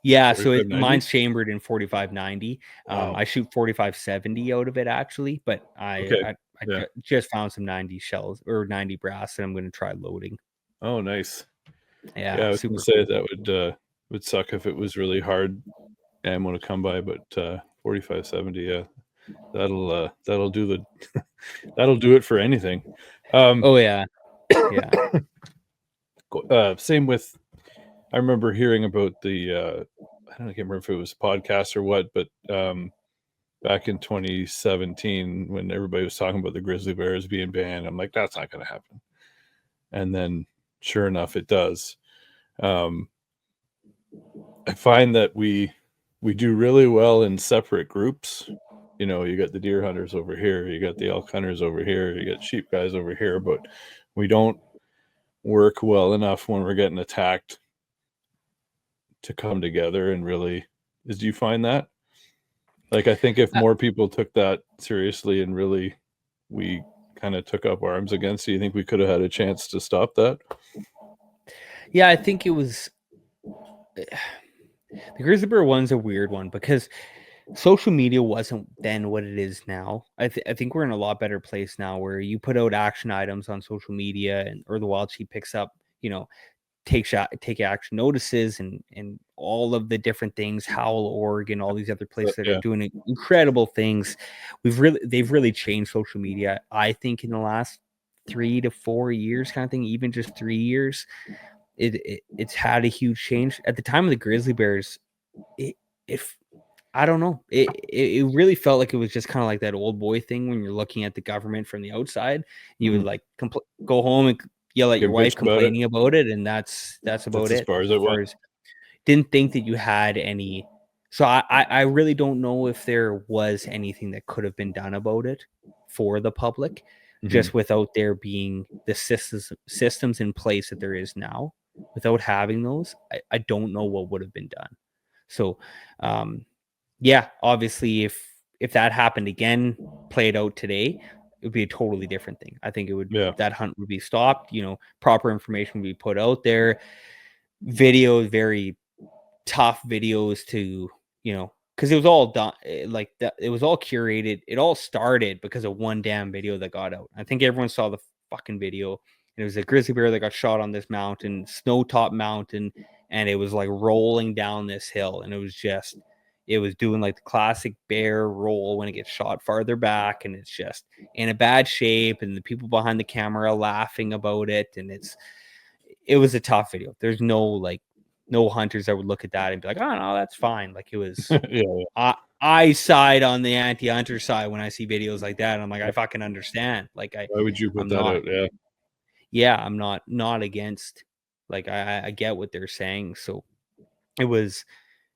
Yeah, so mine's chambered in 4590. Wow. I shoot 4570 out of it actually, but I just found some 90 shells or 90 brass that I'm going to try loading. Oh, nice. Yeah, I was going to say that would suck if it was really hard ammo to come by, but 4570, yeah, that'll do that'll do it for anything. Oh yeah. Same with, I remember hearing about the I can't remember if it was a podcast or what, but back in 2017 when everybody was talking about the grizzly bears being banned, I'm like, that's not going to happen. And then sure enough, it does. I find that we do really well in separate groups. You got the deer hunters over here, you got the elk hunters over here, you got sheep guys over here, but we don't work well enough when we're getting attacked to come together and really. Do you find that? Like, I think if more people took that seriously and really we kind of took up arms against it, you think we could have had a chance to stop that? Yeah, I think it was the grizzly bear one's a weird one because social media wasn't then what it is now. I think we're in a lot better place now where you put out action items on social media or the wild sheep picks up, take action notices and all of the different things, Howl.org and all these other places that are doing incredible things. They've really changed social media, I think, in the last 3 to 4 years kind of thing, even just 3 years. It's had a huge change. At the time of the grizzly bears, I don't know. It really felt like it was just kind of like that old boy thing when you're looking at the government from the outside. You would like go home and yell at your wife complaining about it, and that's about it. As far as it was. Didn't think that you had any. So I really don't know if there was anything that could have been done about it for the public, just without there being the systems in place that there is now. Without having those, I don't know what would have been done. So, yeah, obviously, if that happened again, played out today, it would be a totally different thing. I think it would, Yeah. that hunt would be stopped, proper information would be put out there. Videos, very tough videos to, because it was all done like that. It was all curated. It all started because of one damn video that got out. I think everyone saw the fucking video. It was a grizzly bear that got shot on this mountain, snow-top mountain, and it was like rolling down this hill, and it was doing like the classic bear roll when it gets shot farther back, and it's just in a bad shape, and the people behind the camera laughing about it, and it was a tough video. There's no hunters that would look at that and be like, oh no, that's fine. Like, it was Yeah. I side on the anti-hunter side when I see videos like that. And I'm like, I fucking understand. Like, Why would you put I'm that not, out? Yeah. I'm not against, like, I get what they're saying. So it was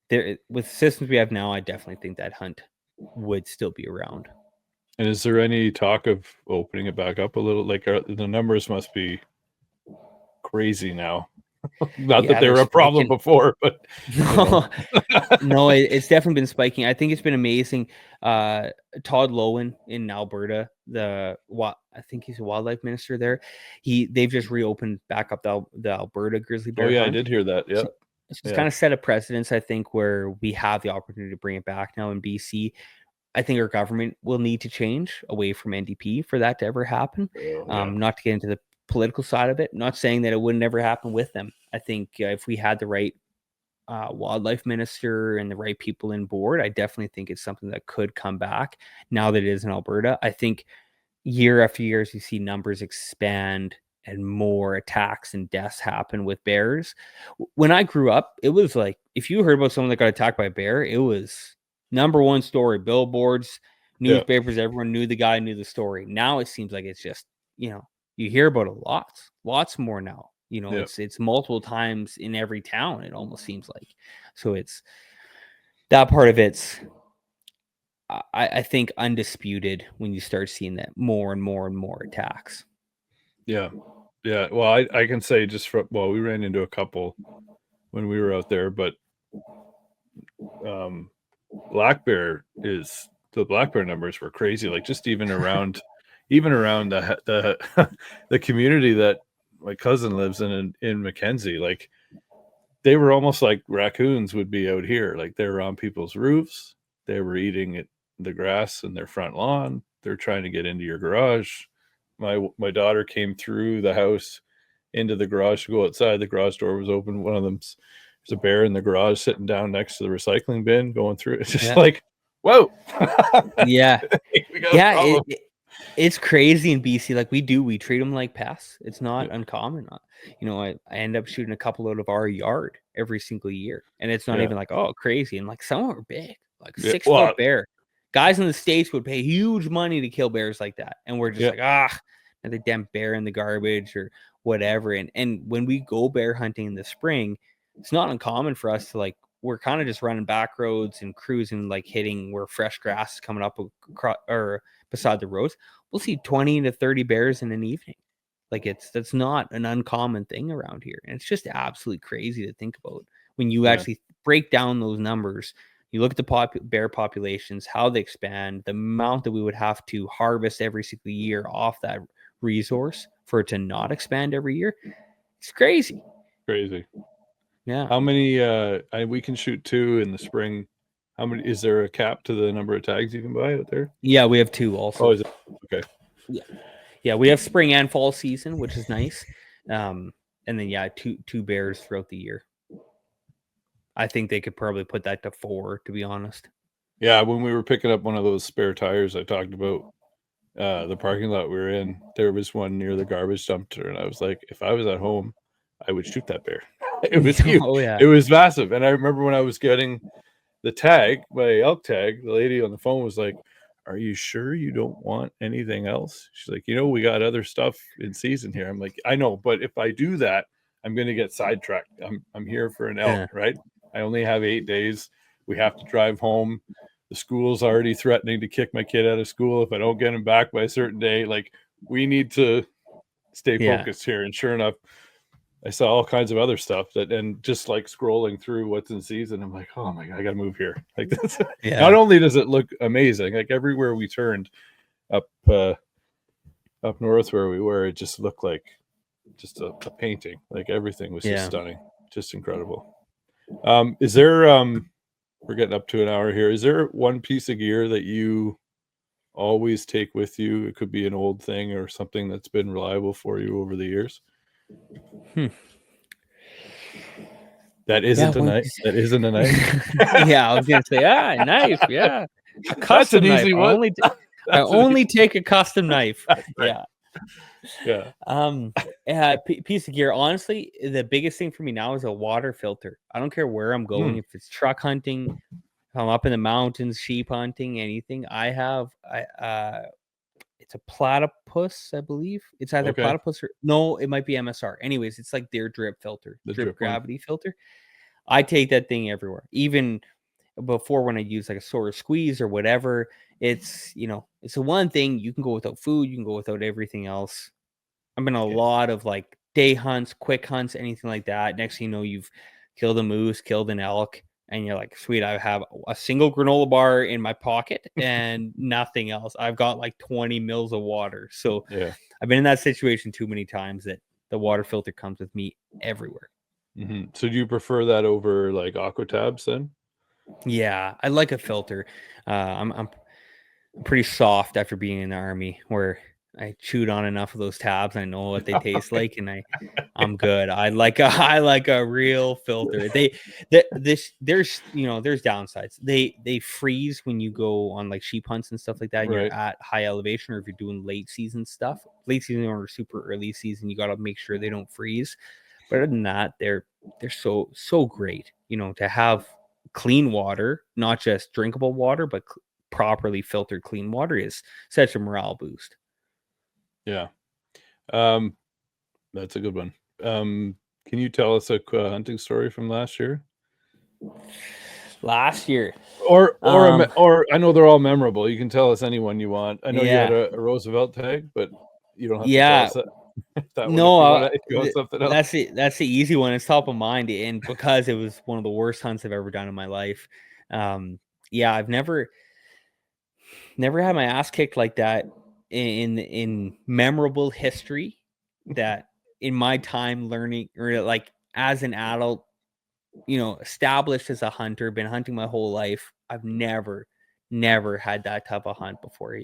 there with systems we have now. I definitely think that hunt would still be around. And is there any talk of opening it back up a little? Like, the numbers must be crazy now. Not that they were a problem before, but no, it's definitely been spiking. I think it's been amazing. Todd Lowen in Alberta, I think he's a wildlife minister there. They've just reopened back up the Alberta grizzly bear. Oh yeah, hunt. I did hear that. Yeah, so it's kind of set a precedence, I think, where we have the opportunity to bring it back now in BC. I think our government will need to change away from NDP for that to ever happen. Not to get into the political side of it. I'm not saying that it would never happen with them. I think if we had the right wildlife minister and the right people in board, I definitely think it's something that could come back now that it is in Alberta. I think year after year, as you see numbers expand and more attacks and deaths happen with bears. When I grew up, it was like, if you heard about someone that got attacked by a bear, it was number one story, billboards, newspapers, everyone knew the guy, knew the story. Now it seems like it's just, you hear about it lots more now. It's multiple times in every town, it almost seems like. So it's that part of it's, I think, undisputed when you start seeing that more and more and more attacks. Yeah. Well, I can say just we ran into a couple when we were out there, but the black bear numbers were crazy. Like, just even around the the community that my cousin lives in Mackenzie, like, they were almost like raccoons would be out here. Like, they were on people's roofs. They were eating the grass in their front lawn. They're trying to get into your garage. My daughter came through the house into the garage to go outside. The garage door was open. One of them's, there's a bear in the garage sitting down next to the recycling bin going through. It's just like, whoa. Yeah. It's crazy in BC. Like, we treat them like pests. It's not uncommon. I end up shooting a couple out of our yard every single year, and it's not even like, oh, crazy. And like, some are big, like 6 foot bear. Guys in the States would pay huge money to kill bears like that, and we're just like, the damn bear in the garbage or whatever. And when we go bear hunting in the spring, it's not uncommon for us to, like, we're kind of just running back roads and cruising, like, hitting where fresh grass is coming up or beside the roads. We'll see 20 to 30 bears in an evening. Like, that's not an uncommon thing around here. And it's just absolutely crazy to think about when you actually break down those numbers. You look at the bear populations, how they expand, the amount that we would have to harvest every single year off that resource for it to not expand every year. It's crazy. Yeah. How many we can shoot 2 in the spring? How many is there a cap to the number of tags you can buy out there? Yeah, we have 2 also. Oh, is it? Okay. Yeah, we have spring and fall season, which is nice. And then two bears throughout the year. I think they could probably put that to 4, to be honest. Yeah, when we were picking up one of those spare tires I talked about, the parking lot we were in, there was one near the garbage dumpster, and I was like, if I was at home, I would shoot that bear. It was huge. Oh, yeah. It was massive. And I remember when I was getting the tag, my elk tag, the lady on the phone was like, are you sure you don't want anything else? She's like, we got other stuff in season here. I'm like, I know, but if I do that, I'm going to get sidetracked. I'm here for an elk, right? I only have 8 days. We have to drive home. The school's already threatening to kick my kid out of school if I don't get him back by a certain day. Like, we need to stay focused here. And sure enough, I saw all kinds of other stuff and just like scrolling through what's in season, I'm like, oh my God, I got to move here. Like, that's not only does it look amazing, like everywhere we turned up up north where we were, it just looked like just a painting. Like everything was just stunning, just incredible. Is there we're getting up to an hour here. Is there one piece of gear that you always take with you? It could be an old thing or something that's been reliable for you over the years. That isn't a knife. That isn't a knife. Yeah, I was gonna say, a knife. Yeah, a That's an custom knife. easy one. I only take a custom knife. Right. Yeah. Piece of gear. Honestly, the biggest thing for me now is a water filter. I don't care where I'm going. If it's truck hunting, if I'm up in the mountains, sheep hunting, anything. I have it's a platypus, I believe. It's either platypus or no, it might be MSR. Anyways, it's like their drip filter, the drip gravity filter. I take that thing everywhere, even before when I use like a sort of squeeze or whatever. It's it's the one thing you can go without food, you can go without everything else. I've been a lot of like day hunts, quick hunts, anything like that. Next thing you know, you've killed a moose, killed an elk, and you're like, sweet, I have a single granola bar in my pocket and nothing else. I've got like 20 mils of water. So I've been in that situation too many times that the water filter comes with me everywhere. So do you prefer that over like aqua tabs then? Yeah, I like a filter. I'm pretty soft after being in the army, where I chewed on enough of those tabs. I know what they taste like, and I'm good. I like a real filter. There's downsides. They freeze when you go on like sheep hunts and stuff like that, and you're at high elevation, or if you're doing late season stuff, late season or super early season, you got to make sure they don't freeze. But other than that, they're so great. To have clean water, not just drinkable water, but properly filtered clean water is such a morale boost. Yeah. That's a good one. Can you tell us a hunting story from last year? Or I know they're all memorable. You can tell us any one you want. I know you had a Roosevelt tag, but you don't have to tell us that. If you want something else. That's the easy one. It's top of mind, and because it was one of the worst hunts I've ever done in my life. I've never had my ass kicked like that in memorable history. That in my time learning, or like as an adult, established as a hunter, been hunting my whole life, I've never had that type of hunt before.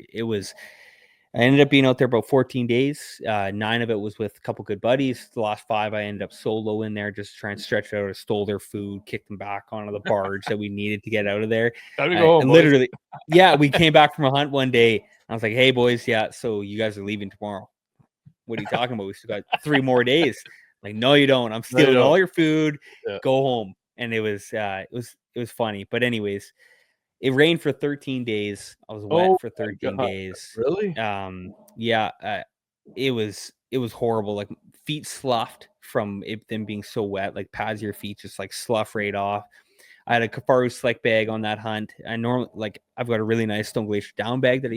I ended up being out there about 14 days. 9 of it was with a couple good buddies. The last 5, I ended up solo in there, just trying to stretch it out. I stole their food, kicked them back onto the barge that we needed to get out of there. And literally, we came back from a hunt one day. I was like, hey, boys, so you guys are leaving tomorrow. What are you talking about? We still got 3 more days. Like, no, you don't. I'm stealing all your food. Yeah. Go home. And it was funny. But anyways, it rained for 13 days. I was wet for 13 days. Really? It was horrible. Like, feet sloughed from them being so wet. Like, pads of your feet just like slough right off. I had a Kifaru slick bag on that hunt. I normally I've got a really nice Stone Glacier down bag that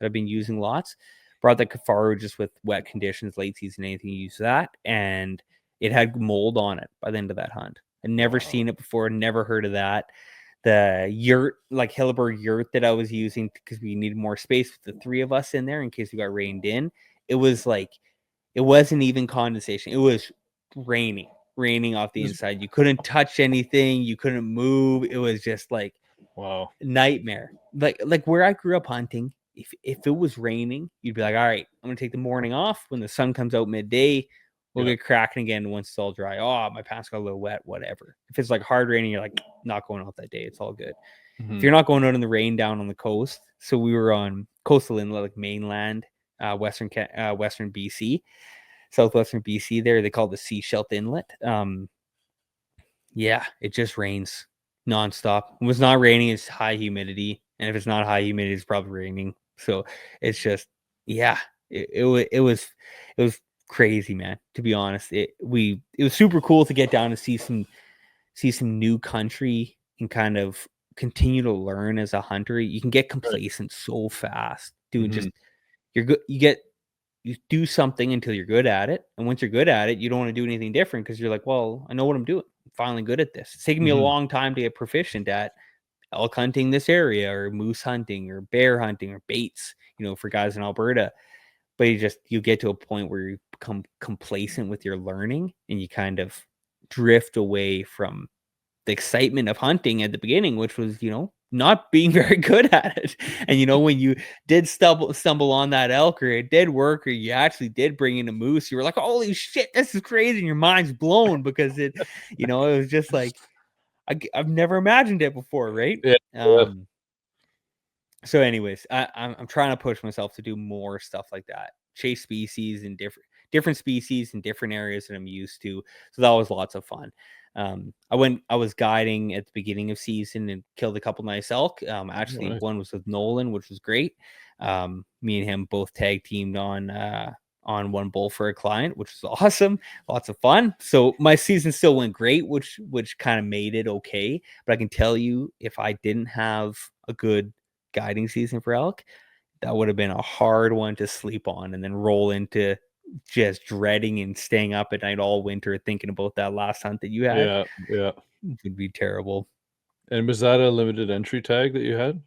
I've been using lots. Brought the Kifaru just with wet conditions, late season, anything, you use that, and it had mold on it by the end of that hunt. I'd never seen it before, never heard of that. The yurt, like Hilleberg yurt that I was using because we needed more space with the 3 of us in there in case we got rained in. It was like, it wasn't even condensation. It was raining off the inside. You couldn't touch anything. You couldn't move. It was just like, wow, nightmare. Like where I grew up hunting, if it was raining, you'd be like, all right, I'm going to take the morning off. When the sun comes out midday, we'll get cracking again once it's all dry. Oh, my pants got a little wet, whatever. If it's like hard raining, you're like, not going out that day. It's all good. If you're not going out in the rain down on the coast. So we were on coastal inlet, like mainland, western BC, southwestern BC there. They call it the Sea Shelf Inlet. It just rains nonstop. It was not raining, it's high humidity. And if it's not high humidity, it's probably raining. So it's just, it was crazy, man, to be honest. It was super cool to get down and see some new country and kind of continue to learn as a hunter. You can get complacent so fast doing just, you're good. You do something until you're good at it. And once you're good at it, you don't want to do anything different because you're like, well, I know what I'm doing. I'm finally good at this. It's taken me a long time to get proficient at elk hunting this area, or moose hunting, or bear hunting, or baits, for guys in Alberta. but you get to a point where you become complacent with your learning and you kind of drift away from the excitement of hunting at the beginning, which was, not being very good at it. And when you did stumble on that elk, or it did work, or you actually did bring in a moose, you were like, holy shit, this is crazy. And your mind's blown because it was just like, I've never imagined it before. Right. Yeah. So anyways, I'm trying to push myself to do more stuff like that, chase species and different species in different areas that I'm used to. So that was lots of fun. I was guiding at the beginning of season and killed a couple nice elk. Actually, Nice. one was with Nolan, which was great. Me and him both tag teamed on one bull for a client, which was awesome. Lots of fun. So my season still went great, which kind of made it okay. But I can tell you, if I didn't have a good guiding season for elk, that would have been a hard one to sleep on and then roll into just dreading and staying up at night all winter thinking about that last hunt that you had. Yeah. Yeah. It would be terrible. And was that a limited entry tag that you had?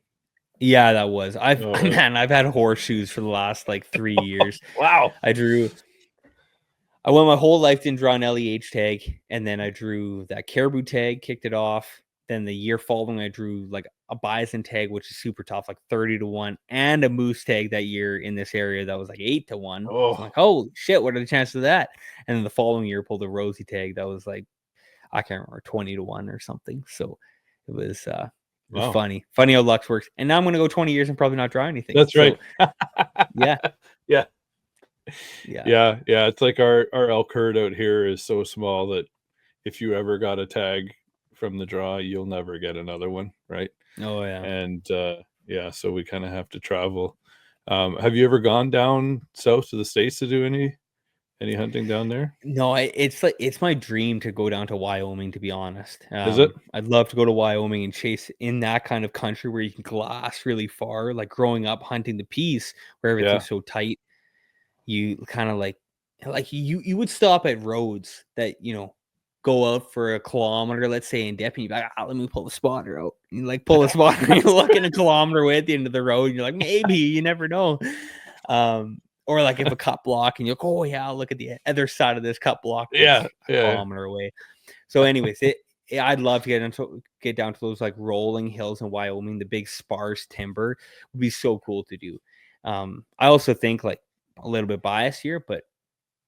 Yeah, that was. Oh, right. I've had horseshoes for the last like 3 years. Wow. I went my whole life, didn't draw an LEH tag, and then I drew that Caribou tag, kicked it off. Then the year following, I drew like a bison tag, which is super tough, like 30-1, and a moose tag that year in this area that was like 8-1. Oh. So I'm like, holy shit, what are the chances of that? And then the following year, pulled a rosy tag that was like, I can't remember, 20-1 or something. So it was Wow. funny how luck works. And now I'm gonna go 20 years and probably not draw anything. That's right. Yeah. Yeah. Yeah. It's like our elk herd out here is so small that if you ever got a tag from the draw, you'll never get another one, right? Oh yeah. And so we kind of have to travel. Have you ever gone down south to the States to do any hunting down there? No, it's my dream to go down to Wyoming, to be honest. Is it? I'd love to go to Wyoming and chase in that kind of country where you can glass really far. Like growing up hunting the Peace, where everything's so tight, you kind of like you would stop at roads that go out for a kilometer, let's say, in depth, and you're like, let me pull the spotter out. You like pull the spotter, you look in a kilometer way at the end of the road, and you're like, maybe, you never know. Or like if a cut block and you're like, oh yeah, I'll look at the other side of this cut block. A kilometer away. So anyways, I'd love to get down to those like rolling hills in Wyoming. The big sparse timber would be so cool to do. I also think, like, a little bit biased here, but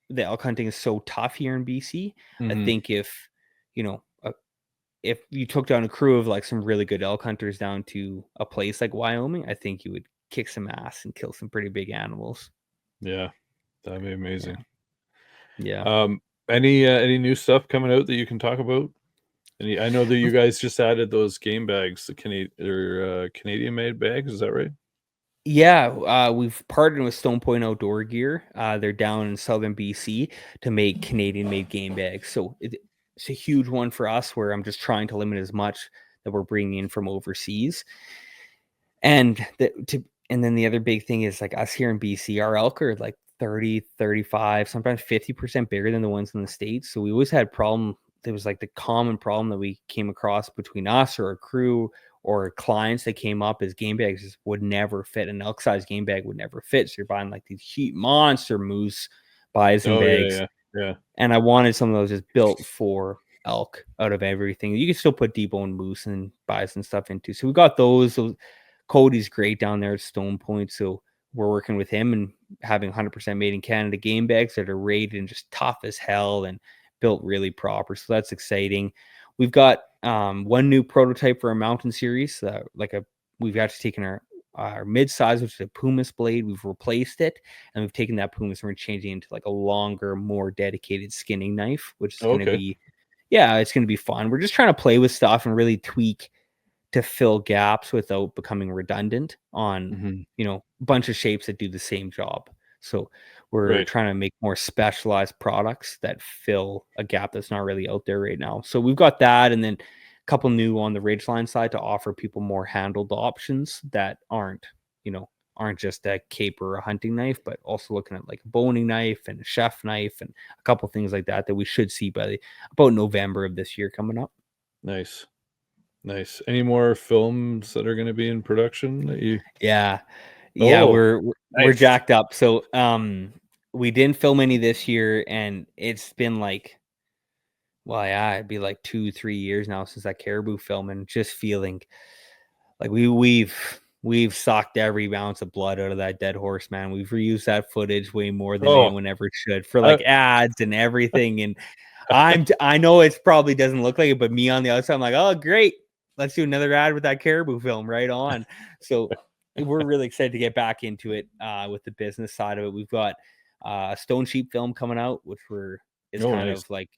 the elk hunting is so tough here in BC. Mm-hmm. I think if you took down a crew of like some really good elk hunters down to a place like Wyoming, I think you would kick some ass and kill some pretty big animals. Yeah, that'd be amazing. Yeah. Any new stuff coming out that you can talk about? I know that you guys just added those game bags, the Canadian made bags. Is that right? Yeah, we've partnered with Stone Point Outdoor Gear. They're down in southern BC to make Canadian made game bags. So it's a huge one for us, where I'm just trying to limit as much that we're bringing in from overseas. And then the other big thing is, like, us here in BC, our elk are like 30, 35, sometimes 50% bigger than the ones in the States. So we always had problem. There was like the common problem that we came across between us or a crew or clients that came up, is game bags just would never fit. An elk size game bag would never fit. So you're buying like these huge monster moose bison bags. Yeah. And I wanted some of those just built for elk out of everything. You can still put debone moose and bison stuff into. So we got those. Cody's great down there at Stone Point, so we're working with him and having 100% made in Canada game bags that are rated and just tough as hell and built really proper. So that's exciting. We've got one new prototype for a mountain series. We've actually taken our mid-size, which is a Pumice blade. We've replaced it, and we've taken that Pumice and we're changing it into like a longer, more dedicated skinning knife, which is going to be, it's going to be fun. We're just trying to play with stuff and really tweak to fill gaps without becoming redundant on, a bunch of shapes that do the same job. So we're trying to make more specialized products that fill a gap that's not really out there right now. So we've got that, and then a couple new on the Ridgeline side to offer people more handled options that aren't just a cape or a hunting knife, but also looking at like a boning knife and a chef knife and a couple things like that we should see by about November of this year coming up. Nice. Any more films that are going to be in production that you? Yeah. Yeah, Oh, we're nice. jacked up. So we didn't film any this year, and it's been like, well, yeah, it'd be like 2-3 years now since that Caribou film, and just feeling like we've sucked every ounce of blood out of that dead horse, man. We've reused that footage way more than Oh, anyone ever should for I, like ads and everything. And I know it's probably doesn't look like it, but me on the outside, I'm like, oh great, let's do another ad with that Caribou film, right on. So we're really excited to get back into it with the business side of it. We've got a Stone Sheep film coming out, which it's oh, kind nice. of like,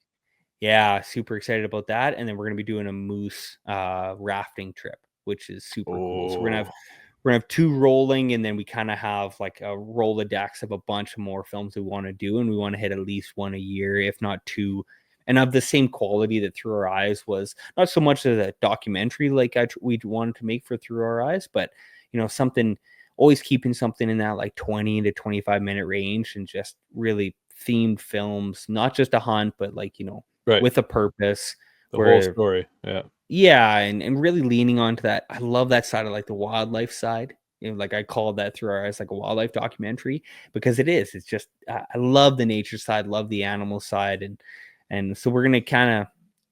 yeah, super excited about that. And then we're gonna be doing a moose rafting trip, which is super cool. So Oh, we're gonna have 2 rolling, and then we kind of have like a Rolodex of a bunch of more films we want to do, and we want to hit at least one a year, if not 2, and of the same quality that Through Our Eyes was. Not so much as a documentary like we wanted to make for Through Our Eyes, but something, always keeping something in that like 20 to 25-minute range, and just really themed films, not just a hunt, but like right. with a purpose, The whole where story. Yeah. yeah, and really leaning onto that. I love that side of like the wildlife side. Like I called that Through Our Eyes like a wildlife documentary, because it is. It's just I love the nature side, love the animal side, and so we're gonna kind of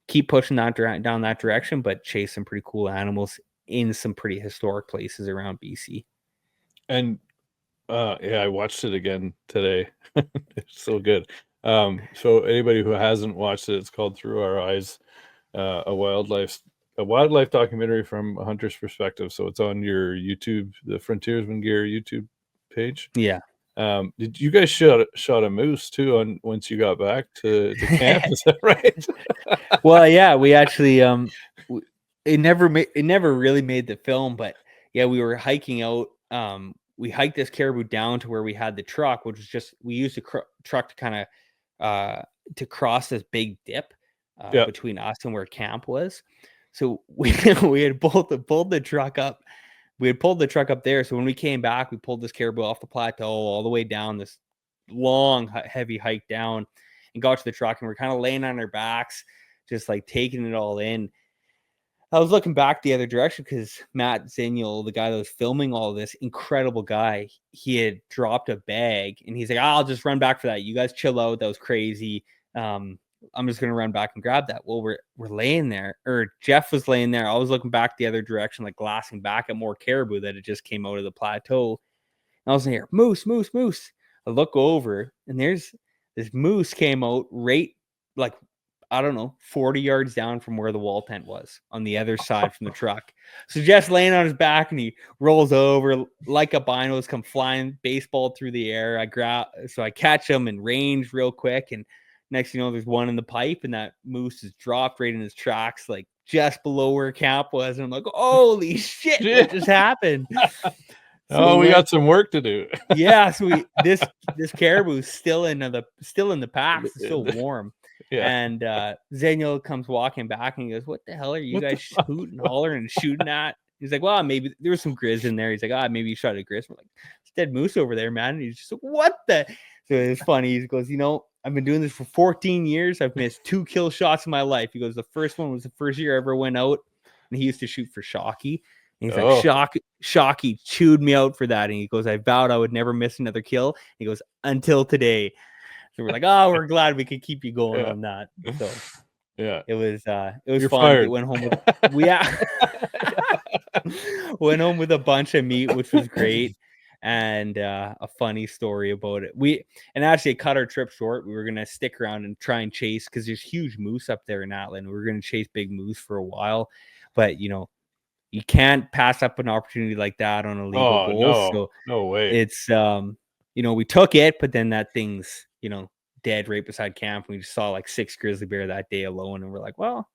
keep pushing that down that direction, but chase some pretty cool animals in some pretty historic places around BC. And yeah, I watched it again today. It's so good. So anybody who hasn't watched it, it's called Through Our Eyes, a wildlife documentary from a hunter's perspective. So it's on your YouTube, the Frontiersmen Gear YouTube page. Yeah. Did you guys shot a moose too on once you got back to camp? Is that right? Well, yeah, we actually it never really made the film, but yeah, we were hiking out. We hiked this Caribou down to where we had the truck, which was just we used the truck to kind of to cross this big dip Yeah. between us and where camp was. So we had pulled the truck up. We had pulled the truck up there. So when we came back, we pulled this Caribou off the plateau all the way down this long, heavy hike down, and got to the truck, and we're kind of laying on our backs, just like taking it all in. I was looking back the other direction because Matt Zeniel, the guy that was filming all of this, incredible guy, he had dropped a bag, and he's like, I'll just run back for that. You guys chill out. That was crazy. I'm just gonna run back and grab that. Well, we're laying there, or Jeff was laying there. I was looking back the other direction, like glassing back at more caribou that had just came out of the plateau. And I was in here, moose, moose, moose. I look over, and there's this moose came out right, like, I don't know, 40 yards down from where the wall tent was on the other side from the truck. So Jeff's laying on his back, and he rolls over like albinos come flying baseball through the air. I catch him and range real quick. And next, there's one in the pipe, and that moose is dropped right in his tracks, like just below where camp was. And I'm like, holy shit, what just happened? So Oh, we got some work to do. yeah, so this caribou is still in the packs, it's still warm. Yeah. And Zeniel comes walking back, and he goes, what the hell are you What the guys hooting, hollering, and shooting at? He's like, well, maybe there was some grizz in there. He's like, maybe you shot a grizz. We're like, it's dead moose over there, man. And he's just like, what the? So it's funny. He goes, I've been doing this for 14 years. I've missed 2 kill shots in my life. He goes, the first one was the first year I ever went out, and he used to shoot for Shockey. And he's like, Shockey chewed me out for that. And he goes, I vowed I would never miss another kill. He goes, until today. So we're like, we're glad we could keep you going on that. So yeah, it was You're fun. Fired. Went home with went home with a bunch of meat, which was great. And a funny story about it. Actually cut our trip short. We were gonna stick around and try and chase, because there's huge moose up there in Atlan. We were gonna chase big moose for a while, but you can't pass up an opportunity like that on a legal goal. No, so no way. It's we took it, but then that thing's dead right beside camp. We just saw like 6 grizzly bear that day alone, and we're like, well,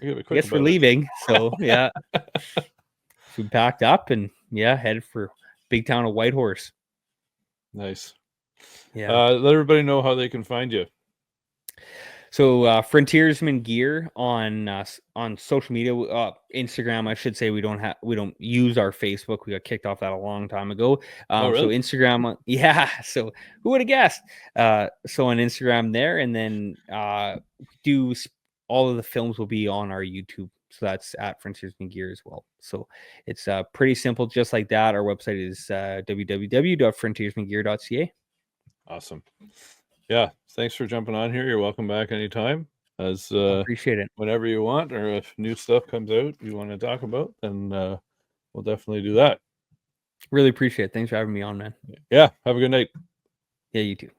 I guess we're leaving. So yeah. So we packed up and headed for big town of Whitehorse. Nice. Yeah. Let everybody know how they can find you. So Frontiersmen Gear on social media, Instagram, I should say. We don't use our Facebook. We got kicked off that a long time ago. Really? So Instagram, yeah. So who would have guessed? So on Instagram there, and then do all of the films will be on our YouTube. So that's at Frontiersmen Gear as well. So it's pretty simple, just like that. Our website is www.frontiersmengear.ca. Awesome. Yeah, thanks for jumping on here. You're welcome back anytime. As Appreciate it. whenever you want, or if new stuff comes out you want to talk about, then we'll definitely do that. Really appreciate it. Thanks for having me on, man. Yeah, have a good night. Yeah, you too.